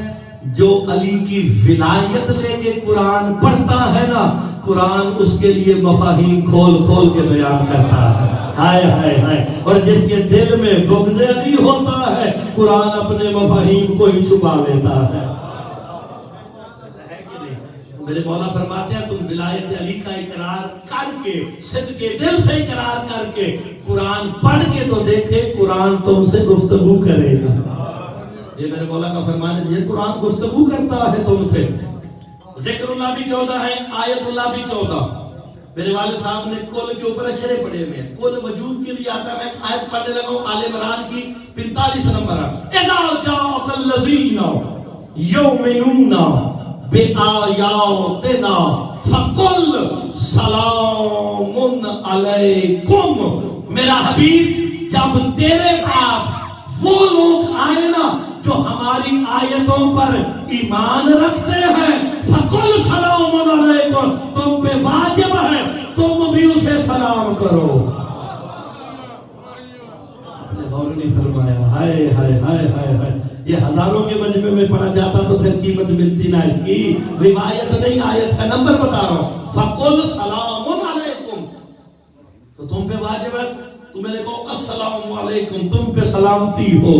جو علی کی ولایت لے کے قرآن پڑھتا ہے نا، قرآن اس کے لیے مفاہیم کھول کھول کے بیان کرتا ہے. ہائے ہائے ہائے. اور جس کے دل میں بغض علی ہوتا ہے، قرآن اپنے مفاہیم کو ہی چھپا لیتا ہے. میرے مولا فرماتے ہیں تم ولایت علی کا اقرار کر کے، صدق کے دل سے اقرار کر کے قرآن پڑھ کے تو دیکھے، قرآن تم سے گفتگو کرے گا. یہ میرے مولا کا فرمان ہے. یہ قرآن گفتگو کرتا ہے تم سے. ذکر اللہ بھی 14 ہے، آیت اللہ بھی 14. میرے والد صاحب نے کل کے اوپر اشرے پڑھے ہوئے ہیں. کل وجود کے لیے آتا ہے. میں آیت پڑھنے لگا ہوں آل عمران کی 45 نمبر. اذا جاء الذین یؤمنون بآیاتنا فقل سلام علیکم. میرا حبیب جب تیرے پاس وہ لوگ آئے نا جو ہماری آیتوں پر ایمان رکھتے ہیں، فقل سلام علیکم، تم پہ واجب ہے تم بھی اسے سلام کرو. آپ نے غور نہیں فرمایا. ہائے ہائے ہائے ہائے ہائے. یہ ہزاروں کے مجمع میں پڑھا جاتا تو پھر قیمت ملتی نہ اس کی. روایت نہیں، آیت کا نمبر بتا رہا ہوں. فقل سلام علیکم، تو تم پہ واجب ہے تمہیں لکھو السلام علیکم، تم پہ سلامتی ہو.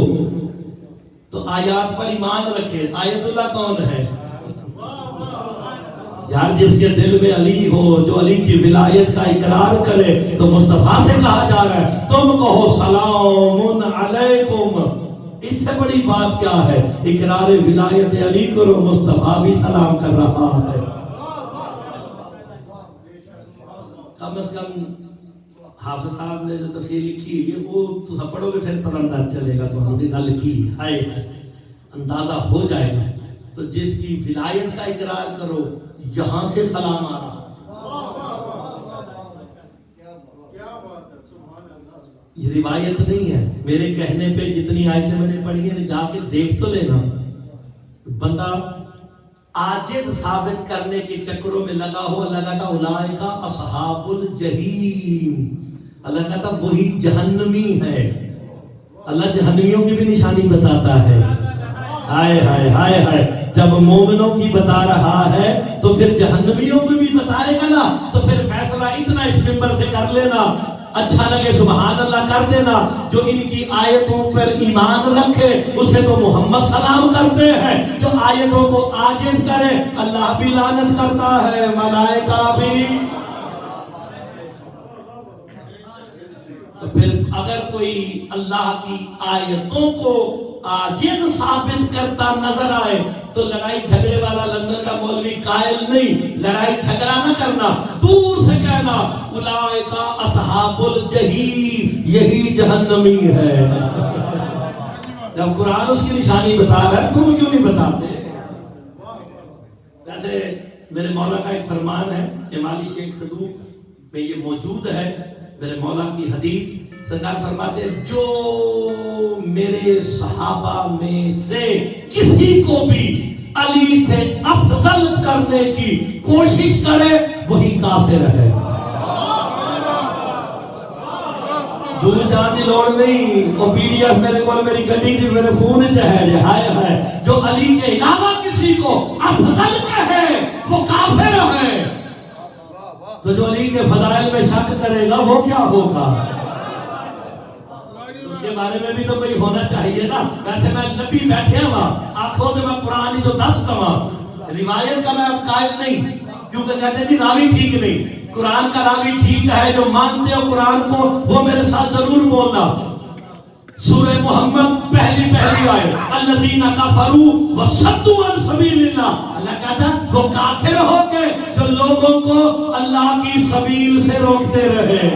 تو آیات پر ایمان رکھے. آیت اللہ کون ہے؟ یار جس کے دل میں علی ہو، جو علی کی ولایت کا اقرار کرے، تو مصطفیٰ سے کہا جا رہا ہے تم کہو سلام علیکم. اس سے بڑی بات کیا ہے؟ اقرار ولایت علی کرو، مصطفیٰ بھی سلام کر رہا ہے. کم از کم حافظ صاحب نے جو تفسیر لکھی ہے وہ تو پڑھو گے پھر پتہ انداز چلے گا. تو ہم نے گل کی ہے، اندازہ ہو جائے گا. تو جس کی ولایت کا اقرار کرو، یہاں سے سلام آ رہا. یہ روایت نہیں ہے. میرے کہنے پہ جتنی آیتیں میں نے پڑھی ہیں جا کے دیکھ تو لینا. بندہ عاجز ثابت کرنے کے چکروں میں لگا ہو. اللہ کہتا اولئک اصحاب الجحیم. اللہ کہتا وہی جہنمی ہے. اللہ جہنمیوں کی بھی نشانی بتاتا ہے. ہائے ہائے ہائے ہائے. جب مومنوں کی بتا رہا ہے تو پھر جہنمیوں کو بھی بتائے گا نا. تو پھر فیصلہ اتنا اس ممبر سے کر لینا، اچھا لگے سبحان اللہ کر دینا. جو ان کی آیتوں پر ایمان رکھے اسے تو محمد سلام کرتے ہیں. جو آیتوں کو عاجز کرے اللہ بھی لعنت کرتا ہے، ملائکہ بھی. تو پھر اگر کوئی اللہ کی آیتوں کو عاجز ثابت کرتا نظر آئے تو لڑائی جھگڑے والا لندن کا مولوی قائل نہیں. لڑائی جھگڑا نہ کرنا، دور سے کہنا اولئک اصحاب الجحیم، یہی جہنمی ہے. جب قرآن اس کی نشانی بتا رہا ہے تم کیوں نہیں بتاتے؟ ویسے میرے مولا کا ایک فرمان ہے، امالی شیخ صدوق میں یہ موجود ہے. میرے مولا کی حدیث سرکار فرماتے ہیں جو میرے صحابہ میں سے کسی کو بھی علی سے افضل کرنے کی کوشش کرے وہی کافر ہے. دور جان دی لوڑ نہیں. وہ پی ڈی ایف میرے کو میری گڈی دی میرے فون وچ ہے. ہائے ہائے. جو علی کے علاوہ کسی کو افضل کہے وہ کافر ہے. تو جو علی کے فضائل میں شک کرے گا وہ کیا ہوگا؟ اس کے بارے میں بھی تو کوئی ہونا چاہیے نا. ویسے میں نبی بیٹھے ہوا آنکھوں میں قرآن جو 10 دوا روایت کا میں اب قائل نہیں، کیونکہ کہتے ہیں جی راوی ٹھیک نہیں. قرآن کا راوی ٹھیک ہے، جو مانتے ہو قرآن کو وہ میرے ساتھ ضرور بولنا. سورہ محمد پہلی آیت الذین کفروا وصدوا عن سبیل اللہ. اللہ کہتا ہے وہ کافر ہو کے جو لوگوں کو اللہ کی سبیل سے روکتے رہے.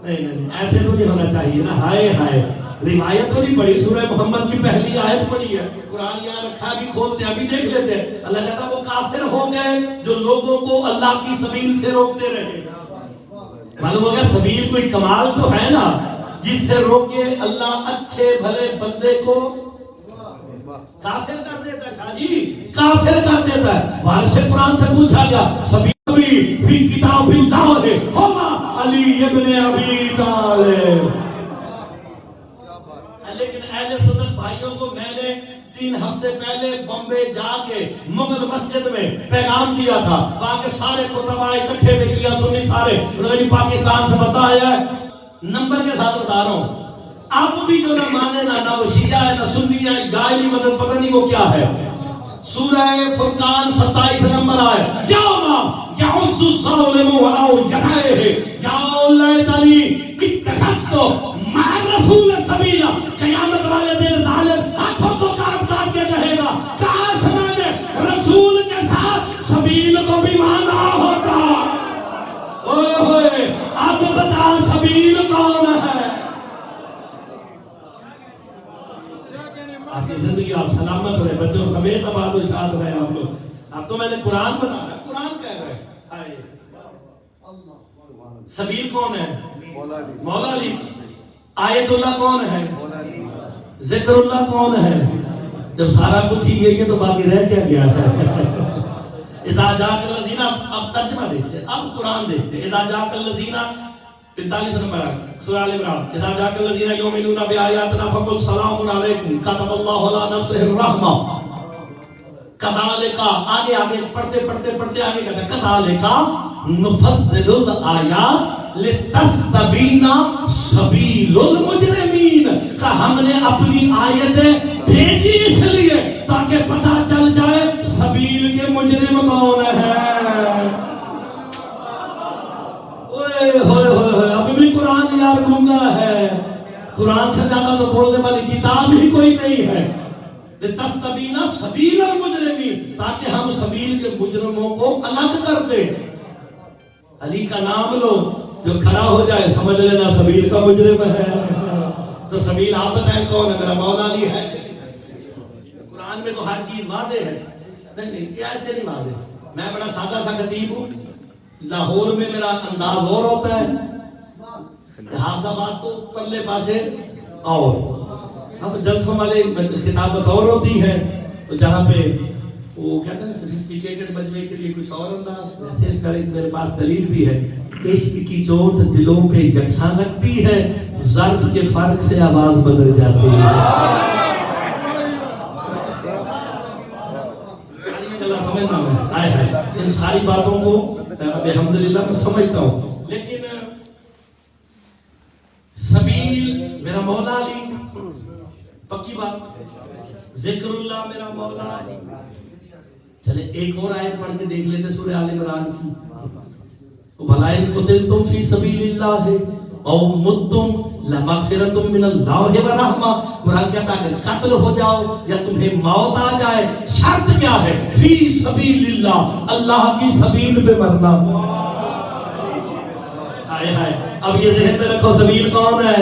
نہیں ایسے تو نہیں ہونا چاہیے نا. ہائے روایت تو نہیں پڑھی، سورہ محمد کی پہلی آیت پڑھی ہے، قرآن یہاں رکھا بھی کھولتے ابھی دیکھ لیتے ہیں. اللہ کہتا ہے وہ کافر ہو گئے جو لوگوں کو اللہ کی سبیل سے روکتے رہے. معلوم ہو گیا سبیل کوئی کمال تو ہے نا جس سے روکے اللہ اچھے بھلے بندے کو کافر کر دیتا ہے. شاہ جی کافر کر دیتا ہے. وارث قرآن سے پوچھا گیا سبیل فی کتاب اللہ ہوا علی ابن ابی طالب. لیکن اہل سنت بھائیوں کو میں نے 3 ہفتے پہلے بمبے جا کے مغل مسجد میں پیغام دیا تھا. وہاں کے سارے خطباء اکٹھے تھے، شیعہ سنی سارے. انہوں نے پاکستان سے بتایا ہے، نمبر کے ساتھ بتا رہا ہوں. اب بھی جو نہ مانے نہ وہ شیعہ ہے نہ سنی ہے، گائلی مدد پتہ نہیں وہ کیا ہے. سورہ فرقان 27 نمبر آئے یوم یعز الظالم وراء یدیہ یا لیتنی اتخذت مع الرسول سبیلا. قیامت والے دن ظالم ہاتھوں کو کاٹ کے کہے گا کاش میں نے رسول کے ساتھ سبیل کو بھی مانا ہوتا. اوہ ہوئے اب بتا سبیل کون ہے؟ آپ کی زندگی آپ سلامت رہے، بچوں سمیت آباد و شاد رہے. آپ لوگ اب تو میں نے قرآن بتا رہا، قرآن کہہ رہے سبیل کون ہے؟ مولا علی. آیت اللہ کون ہے؟ ذکر اللہ کون ہے؟ جب سارا کچھ ہی یہ تو باقی رہ کیا گیا ہے؟ اذا جاءک الذین، اب ترجمہ دیکھتے ہیں، اب قرآن دیکھتے ہیں. اذا جاءک الذین 45 نمبر سورہ آل عمران. اذا جاءک الذین یؤمنون بآیاتنا فقل سلام علیکم کتب اللہ علی نفسہ الرحمہ. کذالک آگے پڑھتے آگے کہتا ہے کذالک نفصل الآیات لتستبین سبیل المجرمین. کہ ہم نے اپنی آیتیں بھیجی اس لیے تاکہ پتہ چل جائے سبیل کے مجرم کون ہے. ابھی بھی قرآن یار گونگا ہے. قرآن سے زیادہ تو بولنے والی کتاب ہی کوئی نہیں ہے. لتستبین سبیل المجرمین، تاکہ ہم سبیل کے مجرموں کو الگ کر دیں. علی کا نام لو، جو کھڑا ہو جائے سمجھ لینا سبیل کا مجرم ہے. تو سبیل آپ بتائیں کون ہے؟ میرا مولا علی ہے. قرآن میں تو ہر چیز واضح ہے. نہیں یہ ایسے نہیں واضح. میں بڑا سادہ سا خطیب ہوں، لاہور میں میرا انداز اور ہوتا ہے، حافظ آباد تو پرلے پاسے اور اب جلسوں والے خطابت اور ہوتی ہے. تو جہاں پہ وہ کہتے ہیں سفسٹیکیٹڈ مجمع کے لیے کچھ اور انداز، ویسے اس کا میرے پاس دلیل بھی ہے. عشق کی چوٹ دلوں پہ یکساں لگتی ہے، ظرف کے فرق سے آواز بدل جاتی ہے. سمجھنا میں ان ساری باتوں کو الحمدللہ میں سمجھتا ہوں. لیکن سبیل میرا مولا علی پکی بات، ذکر اللہ میرا مولا علی. چلے ایک اور آیت پڑھ کے دیکھ لیتے سورہ آل عمران کی. وَلَئِن قُتِلْتُمْ فِي سَبِيلِ اللَّهِ أَوْ مُتُّمْ لَمَغْفِرَةٌ مِّنَ اللَّهِ وَرَحْمَةٌ. قرآن کہتا ہے کہ قتل ہو جاؤ یا تمہیں موت آ جائے، شرط کیا ہے؟ فی سبیل اللہ، اللہ کی سبیل پہ مرنا. ہائے ہائے. اب یہ ذہن میں رکھو سبیل کون ہے؟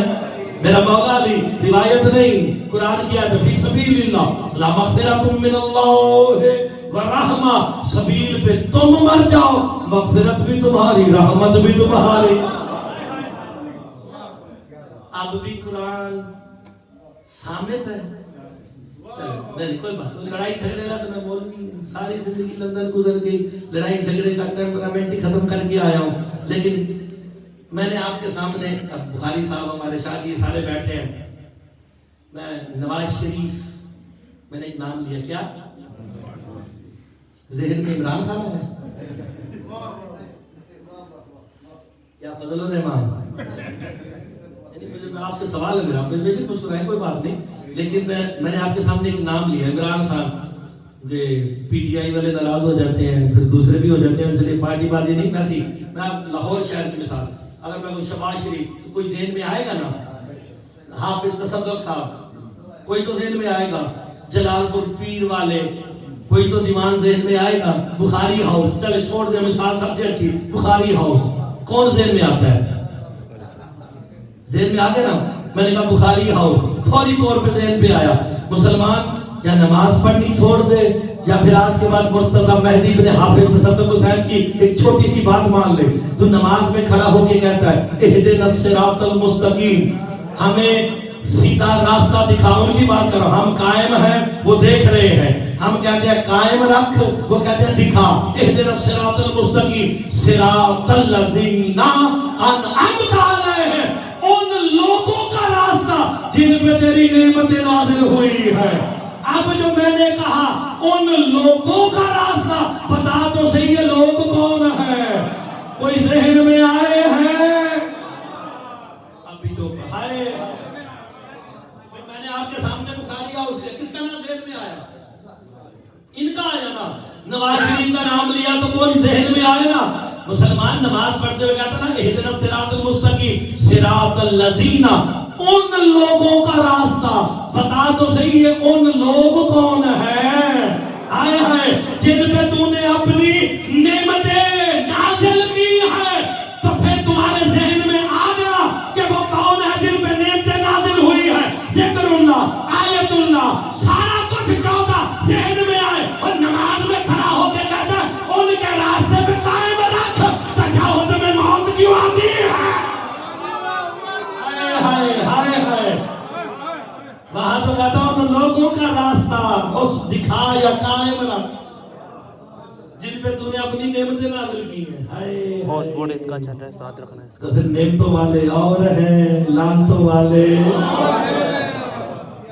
میرا مولا علی. روایت نہیں، قرآن کی آیت فی سبیل اللہ لَمَغْفِرَةٌ مِّنَ اللَّهِ ورحمہ. سبیل پہ تم مر جاؤ، مغفرت بھی تمہاری، رحمت بھی تمہاری. اب بھی قرآن سامنے تھا. نہیں کوئی بات، لڑائی جھگڑے کا تو میں بول نہیں، ساری زندگی لندن گزر گئی، لڑائی جھگڑے کا ٹیمپرامنٹ ہی ختم کر کے آیا ہوں. لیکن میں نے آپ کے سامنے، اب بخاری صاحب ہمارے ساتھ یہ سارے بیٹھے ہیں، میں نواز شریف میں نے ایک نام لیا، کیا ذہن میں عمران خان ہے؟ یا فضل الرحمان، یعنی مجھے آپ سے سوال ہے میرا، بے شک مسکرائیں کوئی بات نہیں، لیکن میں نے آپ کے سامنے ایک نام لیا ہے عمران خان، کہ پی ٹی آئی والے ناراض ہو جاتے ہیں پھر دوسرے بھی ہو جاتے ہیں، اس لیے پارٹی بازی نہیں، ویسی میں لاہور شہر کی مثال، اگر میں کوئی شباز شریف تو کوئی ذہن میں آئے گا نا، حافظ تصدق صاحب کوئی تو ذہن میں آئے گا، جلال پور پیر والے کوئی تو دیوان ذہن میں آئے گا، بخاری ہاؤس، چلے چھوڑ دیں مثال سب سے اچھی بخاری ہاؤس، کون ذہن میں آتا ہے؟ ذہن میں آ گیا نا، میں نے کہا بخاری ہاؤس، فوری طور پہ ذہن پہ آیا، مسلمان یا نماز پڑھنی چھوڑ دے یا پھر آج کے بعد مرتضی مہدی بن حافظ تصدق حسین کی ایک چھوٹی سی بات مان لے، تو نماز میں کھڑا ہو کے کہتا ہے اہدنا الصراط المستقیم، ہمیں سیدھا راستہ دکھا، ان کی بات کرو، ہم قائم ہیں وہ دیکھ رہے ہیں، ہم کہتے ہیں قائم رکھ، وہ کہتے ہیں دکھا، اہدنا الصراط المستقیم صراط الذین انعمت علیہم، ان لوگوں کا راستہ جن پہ تیری نعمتیں نازل ہوئی ہے۔ اب جو میں نے کہا ان لوگوں کا راستہ، بتا تو صحیح یہ لوگ کون ہیں؟ کوئی ذہن میں آئے ہیں؟ ابھی چوپ ہائے، میں نے آپ کے سامنے بخاری ہاؤس لیا، کس کا نام ذہن میں آیا؟ ان کا آیا نا، نواز شریف کا نام لیا تو کوئی ذہن میں آئے نا، مسلمان نماز پڑھتے ہوئے کہتا نا اہدنا الصراط المستقیم صراط الذین، ان لوگوں کا راستہ، بتا تو صحیح ہے ان لوگ کون ہیں؟ آئے ہیں جن پہ تو نے اپنی نعمتیں نازل کی ہیں، تو پھر تمہارے ذہن میں آ گیا کہ وہ کون ہے جن پہ نعمتیں نازل ہوئی ہیں، ذکر اللہ، آیت اللہ، سارا کچھ 14 ذہن میں آئے، اور نماز میں کھڑا ہو کے کہتا ہے ان کے راستے پہ قائم رکھ، تجاوز میں موت کیوں آتی ہے؟ وہاں تو کہتا ہوں لوگوں کا راستہ اس دکھا یا قائم رکھ جن پہ تو نے اپنی نعمتیں نازل کی ہیں۔ ہاؤس بورڈ اس کا چل رہا ہے، ساتھ رکھنا ہے اس کا۔ تو پھر نعمتوں والے اور ہیں، لعنتوں والے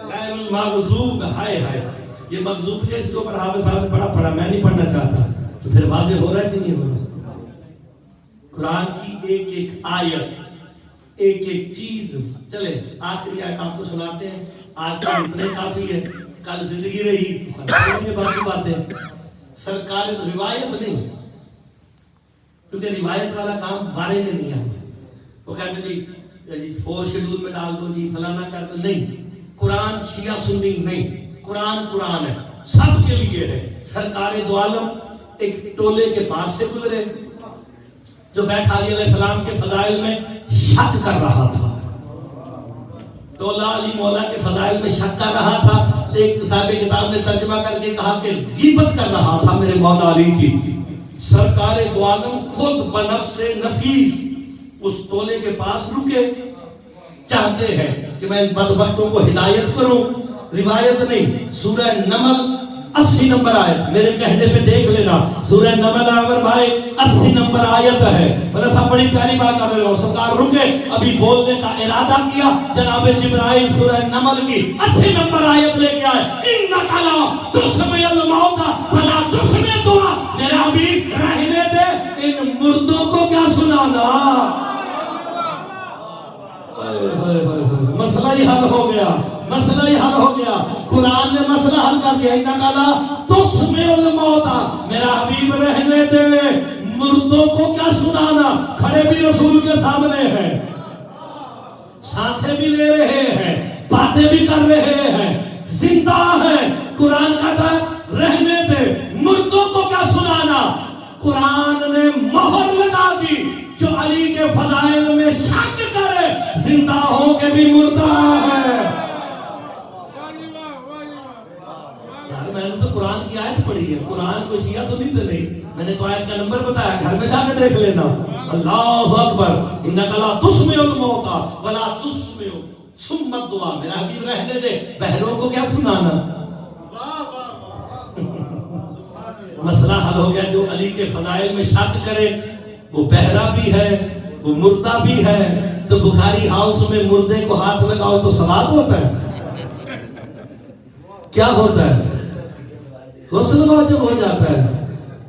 غیر المغضوب، ہائے ہائے، یہ مغضوب کے اس کے اوپر حافظ صاحب نے پڑھا، میں نہیں پڑھنا چاہتا، تو پھر واضح ہو رہا ہے کہ نہیں ہو رہا؟ قرآن کی ایک ایک آیت، ایک ایک چیز، چلے آخری آیت آپ کو سناتے ہیں، آج کا اتنے کافی ہے، کل زندگی رہی کے باقی باتیں، سرکار روایت نہیں، کیونکہ روایت والا کام بارے میں نہیں آتا، وہ کہتے جی 4 شیڈول میں ڈال دو جی فلانا کر دو، نہیں، قرآن شیعہ سنی نہیں، قرآن قرآن ہے، سب کے لیے ہے۔ سرکار دو عالم ایک ٹولے کے پاس سے گزرے جو بیٹھا علی علیہ السلام کے فضائل میں شک کر رہا تھا، ٹولہ علی مولا کے فضائل میں شک کر رہا تھا، ایک صاحب کتاب نے ترجمہ کر کے کہا کہ غیبت کر رہا تھا میرے مولا علی کی۔ سرکار دو عالم خود بنفس نفیس اس ٹولے کے پاس رکے، چاہتے ہیں کہ میں ان بدبختوں کو ہدایت کروں، روایت نہیں، سورہ نمل 80 نمبر آیت، میرے کہنے پہ دیکھ لینا، سورہ نمل عمر بھائی 80 نمبر آیت ہے، بلے صاحب بڑی پیاری بات کر رہے ہو، سرکار رکے، ابھی بولنے کا ارادہ کیا، جناب جبرائیل سورہ نمل کی 80 نمبر آیت لے کے آئے، اِنَّكَ لَا تُسْمِعُ الْمَوْتَ وَلَا تُسْمِعُ الدُّعَاء، میرا حبیب رہنے دے، ان مردوں کو کیا سنانا؟ مسئلہ ہی حل ہو گیا، مسئلہ ہی حل ہو گیا، قرآن نے مسئلہ حل کر دیا، اِنَّكَ لَا تُسْمِعُ الْمَوْتَ، میرا حبیب رہنے دے، مردوں کو کیا سنانا؟ کھڑے بھی رسول کے سامنے ہیں، سانسیں بھی لے رہے ہیں، باتیں بھی کر رہے ہیں، زندہ ہیں، قرآن کہتا ہے رہنے دے، مردوں کو کیا سنانا؟ قرآن نے مہر لگا دی، جو علی کے فضائل میں شک کرے زندہ ہو کے بھی مردہ ہے۔ یار میں نے تو قرآن کی آیت پڑھی ہے، قرآن کو شیعہ سنی تو نہیں، میں نے تو آیت کا نمبر بتایا، گھر میں جا کے دیکھ لینا۔ اللہ اکبر، اِنَّكَ لَا تُسْمِعُ الْمَوْتَ وَلَا تُسْمِعُ ثُمَّ الدُّعَاء، میرا حبیب رہنے دے، بہروں کو کیا سنانا؟ مسئلہ حل ہو گیا، جو علی کے فضائل میں شک کرے وہ بہرا بھی ہے، وہ مردہ بھی ہے، تو بخاری ہاؤس میں مردے کو ہاتھ لگاؤ تو ثواب ہوتا ہے؟ کیا ہوتا ہے؟ غسل واجب ہو جاتا ہے،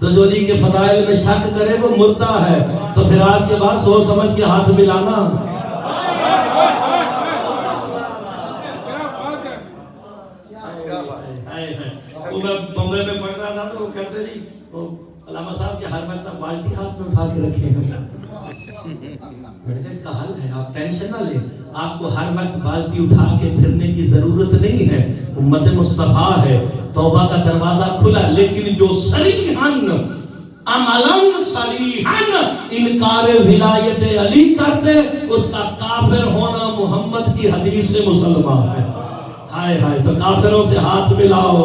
تو جو علی کے فضائل میں شک کرے وہ مردہ ہے. تو پھر آج کے بعد سوچ سمجھ کے ہاتھ ملانا. وہ میں بمبئی میں پڑھ رہا تھا تو وہ کہتے تھے علامہ صاحب کہ ہر وقت بالٹی ہاتھ میں اٹھا کے رکھیں. میں نے کہا اس کا حل ہے, آپ ٹینشن نہ لیں, آپ کو ہر وقت بالٹی اٹھا کے پھرنے کی ضرورت نہیں ہے. امت مصطفیٰ ہے, توبہ کا دروازہ کھلا, لیکن جو صریحاً عملاً صریحاً انکار ولایت علی کرتے اس کا کافر ہونا محمد کی حدیث سے مسلمان ہے. ہائے ہائے, تو کافروں سے ہاتھ ملاؤ.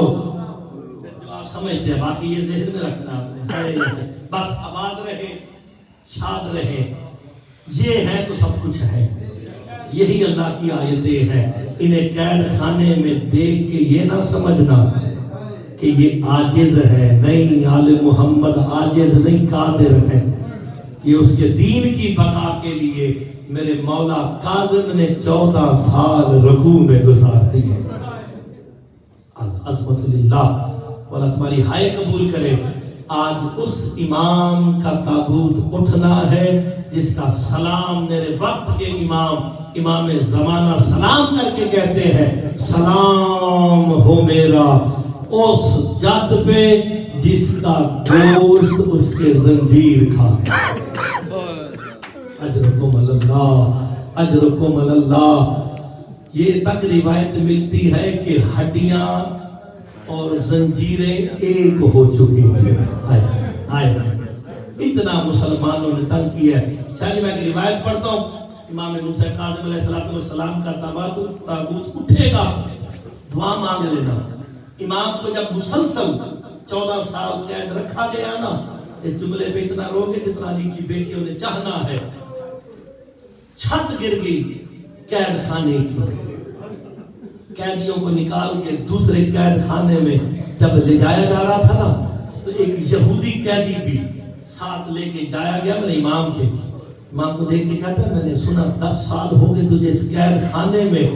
جو آپ سمجھتے ہیں, باقی یہ ذہن میں رکھنا آپ نے. ہائے ہائے, بس آباد رہے, شاد رہے, یہ ہے تو سب کچھ ہے. یہی اللہ کی آیتیں ہیں. انہیں قید خانے میں دیکھ کے یہ نہ سمجھنا کہ یہ عاجز ہے. نہیں, آل محمد عاجز نہیں, قادر ہے. یہ اس کے دین کی بقا کے لیے میرے مولا کاظم نے 14 سال رکوع میں گزار دیے. عظمت للہ. مولا تمہاری ہائے قبول کرے. آج اس امام کا تابوت اٹھنا ہے جس کا سلام میرے وقت کے امام زمانہ سلام کر کے کہتے ہیں, سلام ہو میرا اس جد پہ جس کا دوست اس کے زنجیر کھا. اجرکم اللہ, اجرکم اللہ. یہ تک روایت ملتی ہے کہ ہڈیاں اور زنجیریں ایک ہو چکی تھیں. اتنا مسلمانوں نے تنگ کیا ہے. چاہیے میں ایک روایت پڑھتا ہوں. امام موسیٰ کاظم علیہ السلام کا تابوت اٹھے گا, دعا مانگ لینا. امام کو جب مسلسل 14 سال قید رکھا گیا نا, اس جملے پہ اتنا رو گے جتنا علی کی بیٹیوں نے چاہنا ہے. چھت گر گئی قید خانے کی. قیدیوں کو نکال کے دوسرے قید خانے میں جب لے جایا جا رہا تھا نا, تو ایک یہودی قیدی بھی ساتھ لے کے جایا گیا میرے امام کے. امام کو دیکھ کے کہتا ہے, میں نے سنا 10 سال ہو گئے تجھے اس قید خانے میں,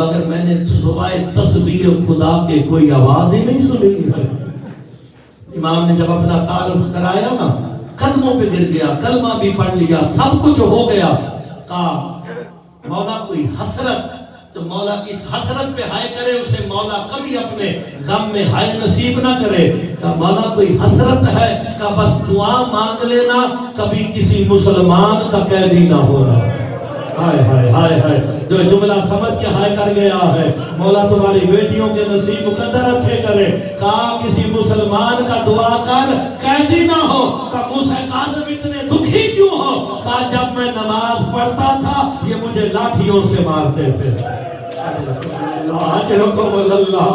مگر میں نے سوائے تسبیح خدا کے کوئی آواز ہی نہیں سنی ہے. امام نے جب اپنا تعارف کرایا نا, قدموں پہ گر گیا, کلمہ بھی پڑھ لیا, سب کچھ ہو گیا. کہا مولا کوئی حسرت, تو مولا کی اس حسرت پہ ہائے کرے اسے مولا کبھی اپنے غم میں ہائے نصیب نہ کرے. کہا مولا کوئی حسرت ہے, کہا بس دعا مانگ لینا کبھی کسی مسلمان کا قیدی نہ ہونا. ہائے ہائے ہائے ہائے, جو جملہ سمجھ کے ہائے کر گیا ہے, مولا تمہاری بیٹیوں کے نصیب مقدر اچھے کرے. کہا کسی مسلمان کا دعا کر قیدی نہ ہو. کہا موسیٰ کاظم اتنے دکھی کیوں ہو؟ کہا جب میں نماز پڑھتا تھا یہ مجھے لاٹھیوں سے مارتے تھے. اجرکم اللہ,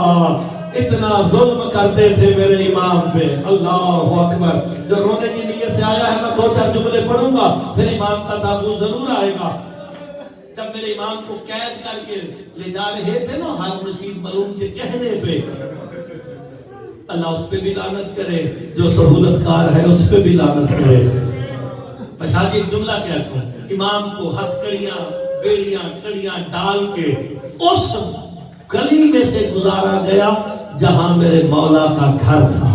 اتنا ظلم کرتے تھے میرے امام پہ. اللہ اکبر. جو رونے کی نیت سے آیا ہے, میں 2-4 جملے پڑھوں گا, پھر امام کا تابوت ضرور آئے گا. جب میرے امام کو قید کر کے لے جا رہے تھے نا ہارون رشید ملعون کے کہنے پہ, اللہ اس پہ بھی لعنت کرے, جو سہولت کار ہے اس پہ بھی لعنت کرے. بس آج ایک جملہ کہتا ہوں, امام کو ہتھکڑیاں بیڑیاں کڑیاں ڈال کے اس گلی میں سے گزارا گیا جہاں میرے مولا کا گھر تھا.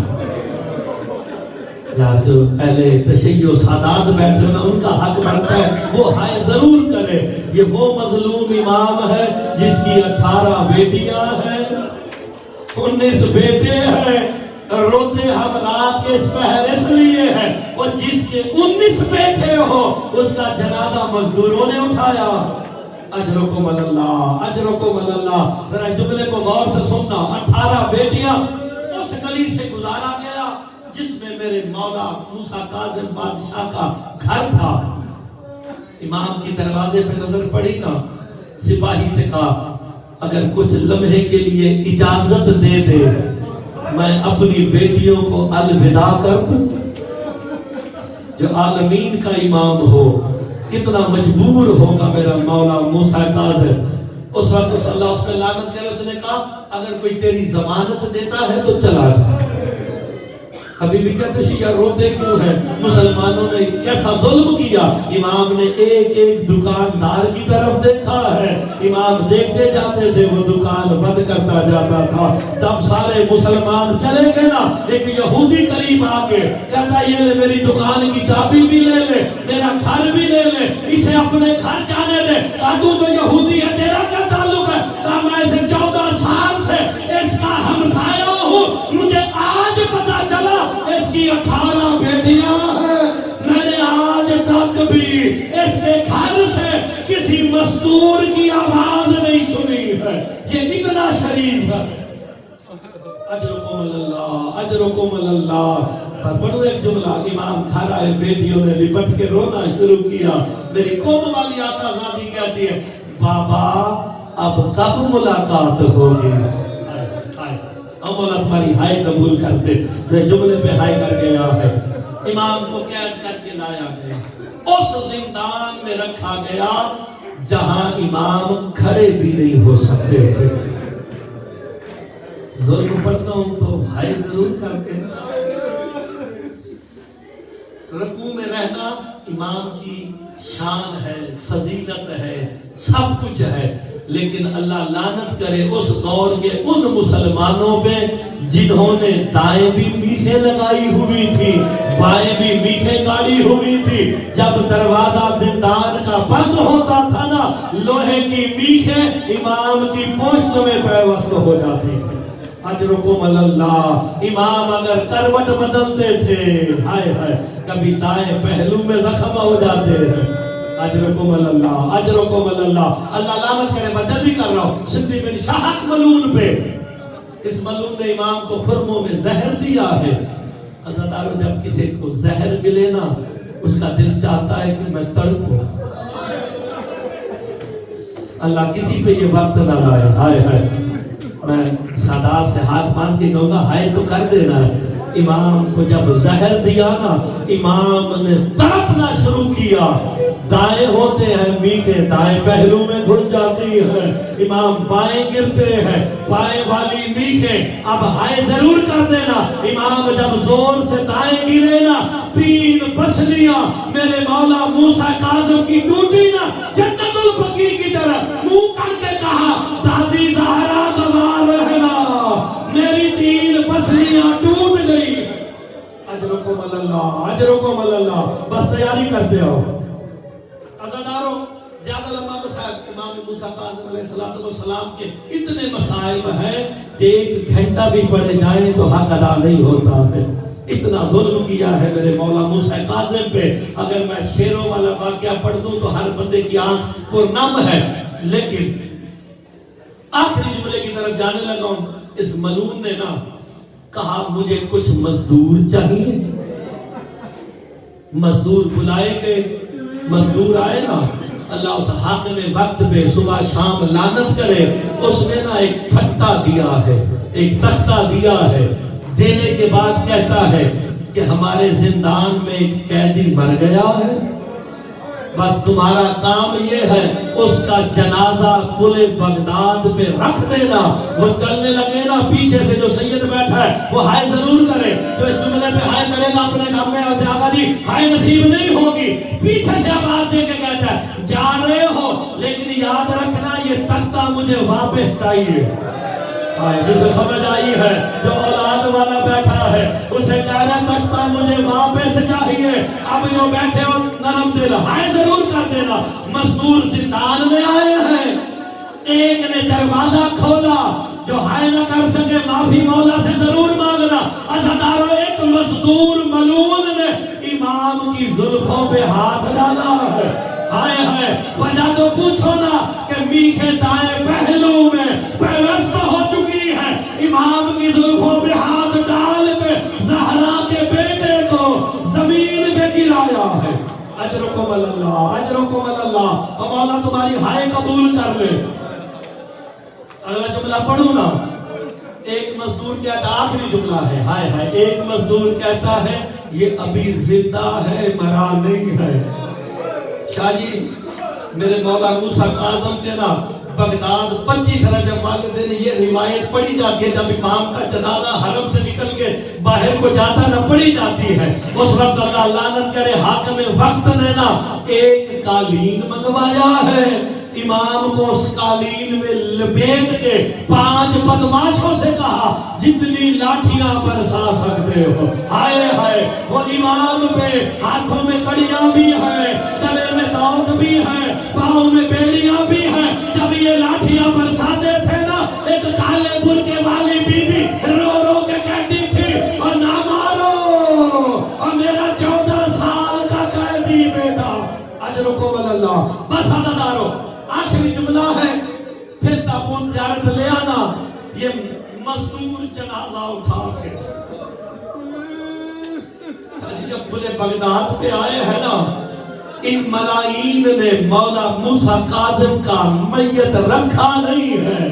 یا تو اہل تشیع و سادات بیٹھے ہونا, ان کا حق بنتا ہے وہ ہائے ضرور کرے. یہ وہ مظلوم امام ہے جس کی 18 بیٹیاں ہیں, 19 بیٹے ہیں. روتے ہم رات کے اس پہر اس لیے ہیں, وہ جس کے 19 بیٹے ہو اس کا جنازہ مزدوروں نے اٹھایا. اجرکم اللہ, اجرکم اللہ. ذرا جملے کو غور سے سننا. 18 بیٹیاں اس گلی سے گزارا گیا جس میں میرے مولا موسیٰ کاظم بادشاہ کا گھر تھا. امام کی دروازے پہ نظر پڑی نا, سپاہی سے کہا اگر کچھ لمحے کے لیے اجازت دے دے میں اپنی بیٹیوں کو الوداع کر دوں. جو عالمین کا امام ہو کتنا مجبور ہوگا میرا مولا موسیٰ کاظم. اس وقت اللہ اس پہ لعنت کرے. اس نے کہا اگر کوئی تیری ضمانت دیتا ہے تو چلا جا. ابھی بھی کہتے شیعہ روتے کیوں ہیں؟ مسلمانوں نے کیسا ظلم کیا۔ امام نے ایک ایک دکاندار کی طرف دیکھا ہے، امام دیکھتے جاتے تھے، وہ دکان بند کرتا جاتا تھا۔ تب سارے مسلمان چلے گئے نا، ایک یہودی قریب آ کے کہتا یہ لے میری دکان کی چابی بھی لے لے، میرا گھر بھی لے لے، اسے اپنے گھر جانے دے۔ کہا تو جو یہودی ہے تیرا کیا تعلق ہے؟ کہا میں اسے 14 سال سے اس کا ہمسایہ ہوں، مجھے آج پتا چلا اس کی 18 بیٹیاں ہیں، میں نے آج تک بھی اس کے گھر سے کسی مزدور کی آواز نہیں سنی ہے۔ یہ اتنا شریف ہے۔ اجرکم اللہ، اجرکم اللہ۔ پر پڑھو ایک جملہ، امام گھر آئے، بیٹیوں نے لپٹ کے رونا شروع کیا۔ میری قوم والی آقا زادی کہتی ہے بابا اب کب ملاقات ہوگی؟ ہم مولا تمہاری ہائے قبول کرتے، میں جملے پہ ہائے کر کے یہاں ہے۔ امام کو قید کر کے لایا گیا، اس زندان میں رکھا گیا جہاں امام کھڑے بھی نہیں ہو سکتے تھے۔ ظلم پڑھتا ہوں تو ہائے ضرور کرتے۔ رکوع میں رہنا امام کی شان ہے، فضیلت ہے، سب کچھ ہے، لیکن اللہ لعنت کرے اس دور کے ان مسلمانوں پہ جنہوں نے دائیں بھی میخیں لگائی ہوئی تھی، بائیں بھی میخیں گاڑی ہوئی تھی۔ جب دروازہ زندان کا بند ہوتا تھا نا، لوہے کی میخیں امام کی پوشت میں پیوست ہو جاتی تھی۔ اجرکم اللہ۔ امام اگر کروٹ بدلتے تھے، ہائے ہائے، کبھی دائیں پہلو میں زخم ہو جاتے ہیں۔ اجرکم اللہ، اجرکم اللہ۔ اللہ لعنت کرے، میں جلدی کر رہا ہوں۔ سندھی بن شاہک ملون پہ، اس ملون نے امام کو خرموں میں زہر دیا ہے۔ عزادارو جب کسی کو زہر ملے نا، اس کا دل چاہتا ہے کہ میں تڑپوں۔ اللہ کسی پہ یہ وقت نہ لائے، ہائے ہائے۔ میں سادات سے ہاتھ باندھ کے کہوں گا ہائے تو کر دینا ہے۔ امام کو جب زہر دیا نا، امام نے تڑپنا شروع کیا۔ دائیں ہوتے ہیں میخیں، دائیں پہلو میں گھس جاتی ہیں، امام بائیں گرتے ہیں، بائیں والی میخیں اب ہائے ضرور کر دینا۔ امام جب زور سے دائیں گرے نا، 3 پسلیاں میرے مولا موسیٰ کاظم کی ٹوٹی نا، جنت البقیع کی طرف منہ کر کے کہا دادی زہرا گوار رہنا، میری 3 پسلیاں ٹوٹ گئی۔ اجرکم اللہ، اجرکم اللہ۔ بس تیاری کرتے ہو عزادارو۔ زیادہ لمبا مسائل امام موسیٰ کاظم علیہ السلام کے اتنے مسائل ہیں کہ 1 گھنٹہ بھی پڑھے جائیں تو حق ادا نہیں ہوتا ہے۔ اتنا ظلم کیا ہے میرے مولا موسیٰ کاظم پہ، اگر میں شیروں والا واقعہ پڑھ دوں تو ہر بندے کی آنکھ کو نم ہے۔ لیکن آخری جملے کی طرف جانے لگا ہوں۔ اس ملون نے نا کہا مجھے کچھ مزدور چاہیے۔ مزدور بلائے گئے، مزدور آئے نا، اللہ اس حاکم وقت پہ صبح شام لعنت کرے، اس نے نا ایک پھٹا دیا ہے، ایک تختہ دیا ہے۔ دینے کے بعد کہتا ہے کہ ہمارے زندان میں ایک قیدی مر گیا ہے، بس تمہارا کام یہ ہے اس کا جنازہ پل بغداد پہ رکھ دینا۔ وہ چلنے لگے نا، پیچھے سے جو سید بیٹھا ہے وہ ہائے ضرور کرے، جو اس جملے پہ ہائے کرے گا اپنے کام میں اسے آقا جی ہائے نصیب نہیں ہوگی۔ پیچھے سے آواز دے کے کہتا ہے جا رہے ہو لیکن یاد رکھنا یہ تختہ مجھے واپس چاہیے۔ جسے سمجھ آئی ہے، جو اولاد والا بیٹھا ہے اسے کہہ رہا تختہ مجھے واپس چاہیے۔ اب جو بیٹھے ہو نرم دل ہائے ضرور کر دینا۔ مزدور زندان میں آئے ہیں، ایک نے دروازہ کھولا، جو ہائے نہ کر سکے معافی مولا سے ضرور مانگنا۔ عزادارو ایک مزدور ملعون نے امام کی زلفوں پہ ہاتھ ڈالا ہے، ہائے ہائے۔ وجہ تو پوچھو نا کہ میخیں دائیں پہلو میں پیوست ہو چکی ہے، امام کی زلفوں پہ ہاتھ ڈال کے زہرا کے بیٹے کو زمین پہ گرایا ہے۔ اجرکم اللہ، اجرکم اللہ۔ اور مولا تمہاری ہائے قبول کر لے۔ اگلا جملہ پڑھوں نا، ایک مزدور کہتا، آخری جملہ ہے، ہائے ہائے، ایک مزدور کہتا ہے یہ ابھی زندہ ہے مرا نہیں ہے۔ شاہ جی میرے مولا موسیٰ کاظم کے نا بغداد 25 رجب والے دن یہ روایت پڑھی جاتی ہے، جب امام کا جنازہ حرم سے نکل کے باہر کو جاتا نہ پڑھی جاتی ہے، اس وقت اللہ لعنت کرے حاکم وقت نے نا ایک قالین منگوایا ہے، امام کو اس قالین میں لپیٹ کے 5 بدماشوں سے کہا جتنی لاٹھیاں برسا سکتے ہو، ہائے ہائے وہ امام پہ ہاتھوں میں کڑیاں بھی ہیں، گلے میں داؤت بھی ہیں، پاؤں میں بیڑیاں بھی ہیں، جب یہ لاٹھیاں برساتے تھے نا ایک کالے برقعے والی بی بی رو رو کے کہتی تھی اور نہ مارو، اور میرا 14 سال کا قیدی بیٹا اجرکم اللہ۔ بس عزادارو آخری جملہ ہے، پھر تابوت زیارت لے آنا، یہ مزدور جنازہ اٹھا کے جب کھلے بغداد پہ آئے ہیں نا، ان ملائین نے مولا موسیٰ کاظم کا میت رکھا نہیں ہے۔